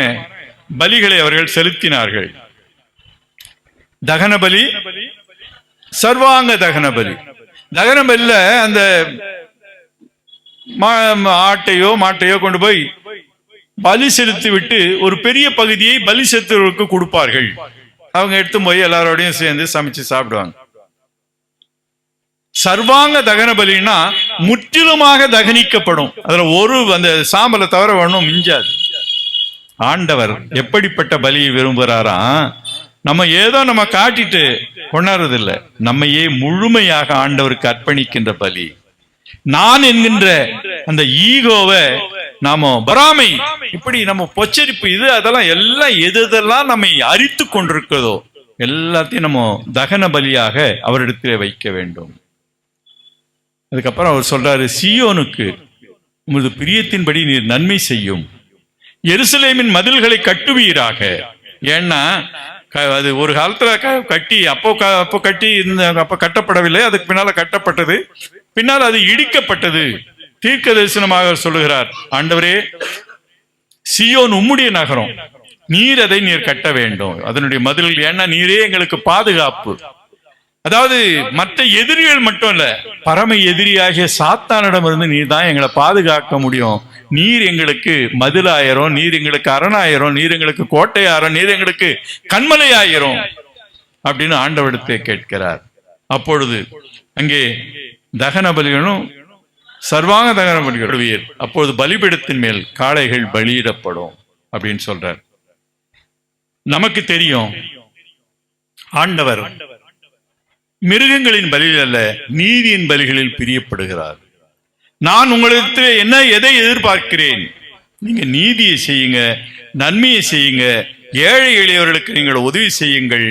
B: பலிகளை அவர்கள் செலுத்தினார்கள். தகன பலி, சர்வாங்க தகன பலி. தகன பலியில அந்த ஆட்டையோ மாட்டையோ கொண்டு போய் பலி செலுத்தி விட்டு ஒரு பெரிய பகுதியை பலி செலுத்துவதற்கு கொடுப்பார்கள். அவங்க எடுத்து போய் எல்லாரோடையும் சேர்ந்து சமைச்சு சாப்பிடுவாங்க. சர்வாங்க தகன பலினா முற்றிலுமாக தகனிக்கப்படும். அதுல அந்த சாம்பலை தவிர ஒன்றும் மிஞ்சாது. ஆண்டவர் எப்படிப்பட்ட பலியை விரும்புகிறாராம்? நம்ம காட்டிட்டு கொண்டாடுறது இல்லை, நம்மையே முழுமையாக ஆண்டவருக்கு அர்ப்பணிக்கின்ற பலி. நான் என்கின்ற அந்த ஈகோவை, நாம பொறாமை, இப்படி நம்ம பொச்சரிப்பு, இது அதெல்லாம் எல்லாம் எதெல்லாம் நம்மை அரித்து கொண்டிருக்கிறதோ எல்லாத்தையும் நம்ம தகன பலியாக அவரிடத்திலே வைக்க வேண்டும். அதுக்கப்புறம் அவர் சொல்றாரு, சீயோனுக்கு உமது பிரியத்தின்படி நீர் நன்மை செய்யும், எருசலேமின் மதில்களை கட்டுவீராக. ஏன்னா அது ஒரு காலத்துல கட்டி அப்போ கட்டி அப்ப கட்டப்படவில்லை, அதுக்கு பின்னால கட்டப்பட்டது, பின்னால் அது இடிக்கப்பட்டது. தீர்க்க தரிசனமாக சொல்லுகிறார், ஆண்டவரே சீயோன் உம்முடைய நகரம், நீர் அதை நீர் கட்ட வேண்டும், அதனுடைய மதில். ஏன்னா நீரே எங்களுக்கு பாதுகாப்பு. அதாவது மற்ற எதிரிகள் மட்டும் இல்ல, பரம எதிரியாகிய சாத்தானிடமிருந்து நீர் தான் எங்களை பாதுகாக்க முடியும். நீர் எங்களுக்கு மதிலாயிரம், நீர் எங்களுக்கு அரணாயிரம், நீர் எங்களுக்கு கோட்டையாயிரம், நீர் எங்களுக்கு கண்மலையாயிரம் அப்படின்னு ஆண்டவரிடத்தை கேட்கிறார். அப்பொழுது அங்கே தகன பலிகளும் சர்வாங்க தகன பலிகள், அப்பொழுது பலிபீடத்தின் மேல் காளைகள் பலியிடப்படும் அப்படின்னு சொல்றார். நமக்கு தெரியும் ஆண்டவர் மிருகங்களின் பலியில் அல்ல, நீதியின் பலிகளில் பிரியப்படுகிறார். நான் உங்களிடத்தில் எதை எதிர்பார்க்கிறேன்? நீங்க நீதியை செய்யுங்க, நன்மையை செய்யுங்க, ஏழை எளியவர்களுக்கு நீங்கள் உதவி செய்யுங்கள்.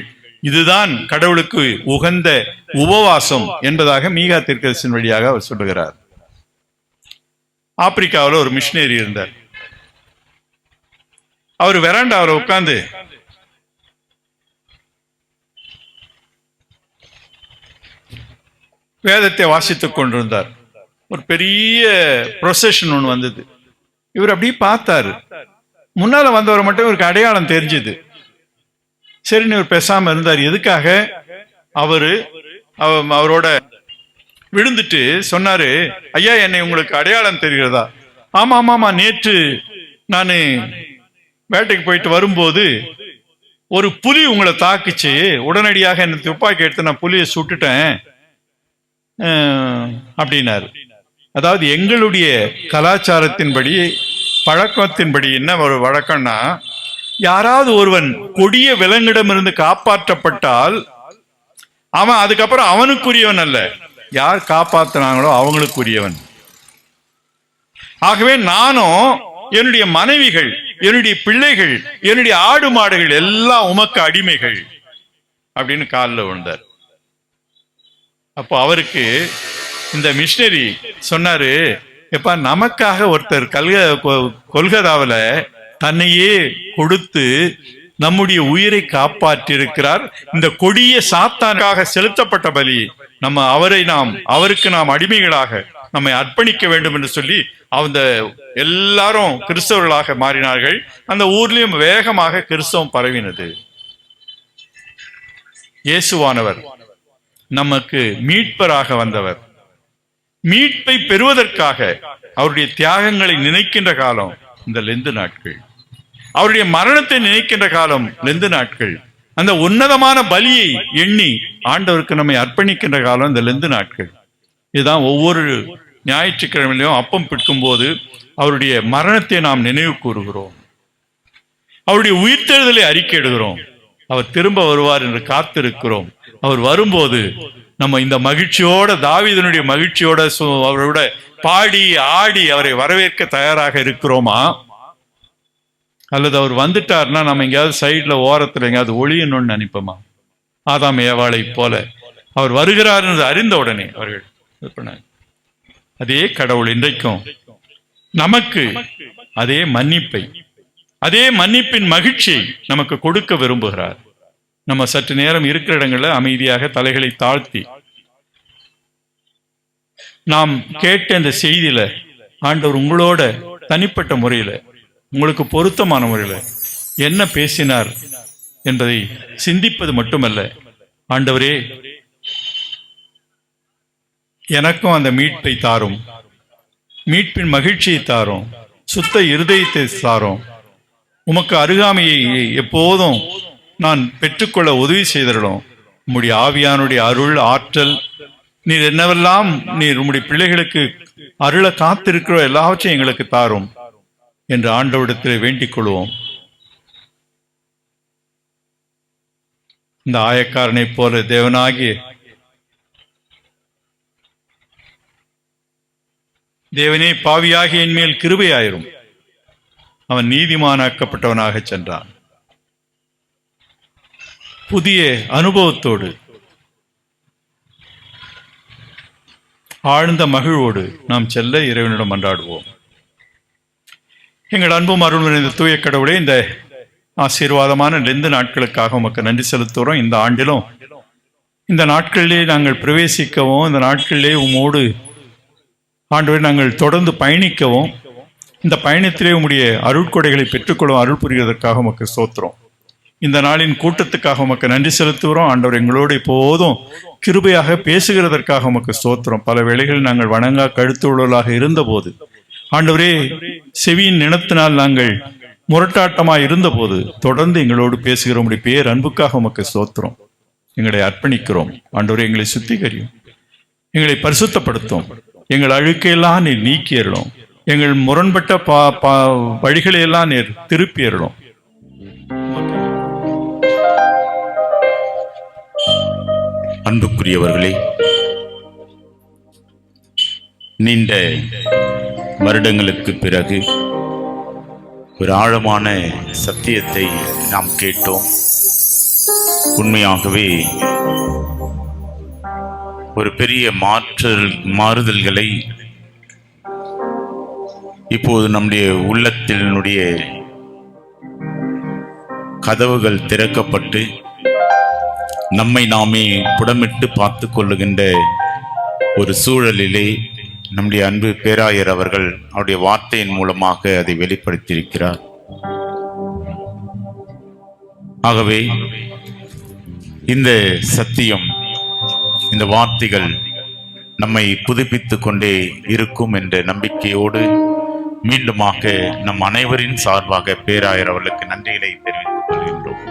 B: இதுதான் கடவுளுக்கு உகந்த உபவாசம் என்பதாக மீகா தீர்க்கதரிசியின் வழியாக அவர் சொல்லுகிறார். ஆப்பிரிக்காவில் ஒரு மிஷினரி இருந்தார். அவர் வெராண்டாவில் உட்கார்ந்து வேதத்தை வாசித்துக் கொண்டிருந்தார். ஒரு பெரிய ப்ரொசஷன் ஒன்று வந்தது. இவர் அப்படியே பார்த்தாரு. முன்னால வந்தவர் மட்டும் இவருக்கு அடையாளம் தெரிஞ்சது. சரின்னு இவர் பேசாம இருந்தார். எதுக்காக? அவரோட விழுந்துட்டு சொன்னாரு, ஐயா, என்னை உங்களுக்கு அடையாளம் தெரிகிறதா? ஆமா ஆமாமா, நேற்று நான் வேட்டைக்கு போயிட்டு வரும்போது ஒரு புலி உங்களை தாக்குச்சு, உடனடியாக என்ன துப்பாக்கி எடுத்து நான் புலியை சுட்டுட்டேன் அப்படின்னாரு. அதாவது எங்களுடைய கலாச்சாரத்தின்படி, பழக்கத்தின்படி என்ன ஒரு வழக்கம்னா, யாராவது ஒருவன் கொடிய விலங்கிடமிருந்து காப்பாற்றப்பட்டால் அவன் அதுக்கப்புறம் அவனுக்குரியவன் அல்ல, யார் காப்பாற்றினாங்களோ அவங்களுக்குரியவன். ஆகவே நானும் என்னுடைய மனைவிகள், என்னுடைய பிள்ளைகள், என்னுடைய ஆடு மாடுகள் எல்லாம் உமக்கு அடிமைகள் அப்படின்னு காலில் விழுந்தார். அப்போ அவருக்கு இந்த மிஷினரி சொன்னாரு, எப்பா, நமக்காக ஒருத்தர் கொல்கதாவில் தன்னையே கொடுத்து நம்முடைய உயிரை காப்பாற்றியிருக்கிறார். இந்த கொடிய சாத்தானுக்காக செலுத்தப்பட்ட பலி அவருக்கு நாம் அடிமைகளாக நம்மை அர்ப்பணிக்க வேண்டும் என்று சொல்லி அந்த எல்லாரும் கிறிஸ்தவர்களாக மாறினார்கள். அந்த ஊர்லயும் வேகமாக கிறிஸ்தவம் பரவினது. இயேசுவானவர் நமக்கு மீட்பராக வந்தவர். மீட்பை பெறுவதற்காக அவருடைய தியாகங்களை நினைக்கின்ற காலம் இந்த லெந்து நாட்கள். அவருடைய மரணத்தை நினைக்கின்ற காலம் லெந்து நாட்கள். அந்த உன்னதமான பலியை எண்ணி ஆண்டவருக்கு நம்மை அர்ப்பணிக்கின்ற காலம் இந்த லெந்து நாட்கள். இதுதான் ஒவ்வொரு ஞாயிற்றுக்கிழமையிலும் அப்பம் பிற்கும் போது அவருடைய மரணத்தை நாம் நினைவு கூறுகிறோம், அவருடைய உயிர்த்தெழுதலை அறிக்கையிடுகிறோம், அவர் திரும்ப வருவார் என்று காத்திருக்கிறோம். அவர் வரும்போது நம்ம இந்த மகிழ்ச்சியோட, தாவீதனுடைய மகிழ்ச்சியோட அவரோட பாடி ஆடி அவரை வரவேற்க தயாராக இருக்கிறோமா? அல்லது அவர் வந்துட்டார்னா நம்ம எங்கேயாவது சைட்ல ஓரத்துல எங்கேயாவது ஒளியணும்னு நினைப்போமா? ஆதாம் ஏவாளை போல அவர் வருகிறார் என்று அறிந்த உடனே அவர்கள் அதே கடவுள் இன்றைக்கும் நமக்கு அதே மன்னிப்பை, அதே மன்னிப்பின் மகிழ்ச்சியை நமக்கு கொடுக்க விரும்புகிறார். நம்ம சற்று நேரம் இருக்கிற இடங்கள்ல அமைதியாக தலைகளை தாழ்த்தி நாம் கேட்ட இந்த செய்தியில ஆண்டவர் உங்களோட தனிப்பட்ட முறையில, உங்களுக்கு பொருத்தமான முறையில என்ன பேசினார் என்பதை சிந்திப்பது மட்டுமல்ல, ஆண்டவரே எனக்கும் அந்த மீட்பை தாரும், மீட்பின் மகிழ்ச்சியை தாரும், சுத்த இருதயத்தை தாரும், உமக்கு அருகாமையை எப்போதும் நான் பெற்றுக்கொள்ள உதவி செய்திடணும். உம்முடைய ஆவியானுடைய அருள், ஆற்றல், நீர் என்னவெல்லாம் நீர் உம்முடைய பிள்ளைகளுக்கு அருள காத்திருக்கிறோ எல்லாவற்றையும் எங்களுக்கு தாரும் என்று ஆண்டவரிடத்தில் வேண்டிக் கொள்வோம். இந்த ஆயக்காரனை போல தேவனாகிய தேவனே, பாவியாகிய என் மேல் கிருபையாயிரும். அவன் நீதிமானாக்கப்பட்டவனாக சென்றான். புதிய அனுபவத்தோடு, ஆழ்ந்த மகிழ்வோடு நாம் செல்ல இறைவனிடம் மன்றாடுவோம். எங்கள் அன்பும் அருள் நிறைந்த தூய கடவுளே, இந்த ஆசீர்வாதமான லெந்து நாட்களுக்காக உமக்கு நன்றி செலுத்துகிறோம். இந்த ஆண்டிலும் இந்த நாட்களிலே நாங்கள் பிரவேசிக்கவும், இந்த நாட்களிலே உம்மோடு ஆண்டவரே நாங்கள் தொடர்ந்து பயணிக்கவும், இந்த பயணத்திலே உம்முடைய அருட்கொடைகளை பெற்றுக்கொள்ளும் அருள் புரிவதற்காக உமக்கு ஸ்தோத்திரம். இந்த நாளின் கூட்டத்துக்காக உமக்கு நன்றி செலுத்துகிறோம். ஆண்டவர் எங்களோடு எப்போதும் கிருபையாக பேசுகிறதற்காக உமக்கு ஸ்தோத்திரம். பல வேளைகளில் நாங்கள் வணங்கா கழுத்துள்ளவர்களாக இருந்தபோது, ஆண்டவரே செவியின் நினத்தினால் நாங்கள் முரட்டாட்டமாய் இருந்தபோது தொடர்ந்து எங்களோடு பேசுகிற உம்முடைய பேர் அன்புக்காக உமக்கு ஸ்தோத்திரம். எங்களை அர்ப்பணிக்கிறோம். ஆண்டவரே எங்களை சுத்திகரியும், எங்களை பரிசுத்தப்படுத்தும், எங்கள் அழுக்கையெல்லாம் நீர் நீக்கியறலும், எங்கள் முரண்பட்ட வழிகளையெல்லாம் நீர் திருப்பியறலும்.
C: அன்புக்குரியவர்களே, நீண்ட வருடங்களுக்கு பிறகு ஒரு ஆழமான சத்தியத்தை நாம் கேட்டோம். உண்மையாகவே ஒரு பெரிய மாறுதல்களை இப்போது நம்முடைய உள்ளத்தினுடைய கதவுகள் திறக்கப்பட்டு நம்மை நாமே புடமிட்டு பார்த்து கொள்ளுகின்ற ஒரு சூழலிலே நம்முடைய அன்பு பேராயர் அவர்கள் அவருடைய வார்த்தையின் மூலமாக அதை வெளிப்படுத்தியிருக்கிறார். ஆகவே இந்த சத்தியம், இந்த வார்த்தைகள் நம்மை புதுப்பித்துக் கொண்டே இருக்கும் என்ற நம்பிக்கையோடு மீண்டுமாக நம் அனைவரின் சார்பாக பேராயர் அவர்களுக்கு நன்றிகளை தெரிவித்துக் கொள்கின்றோம்.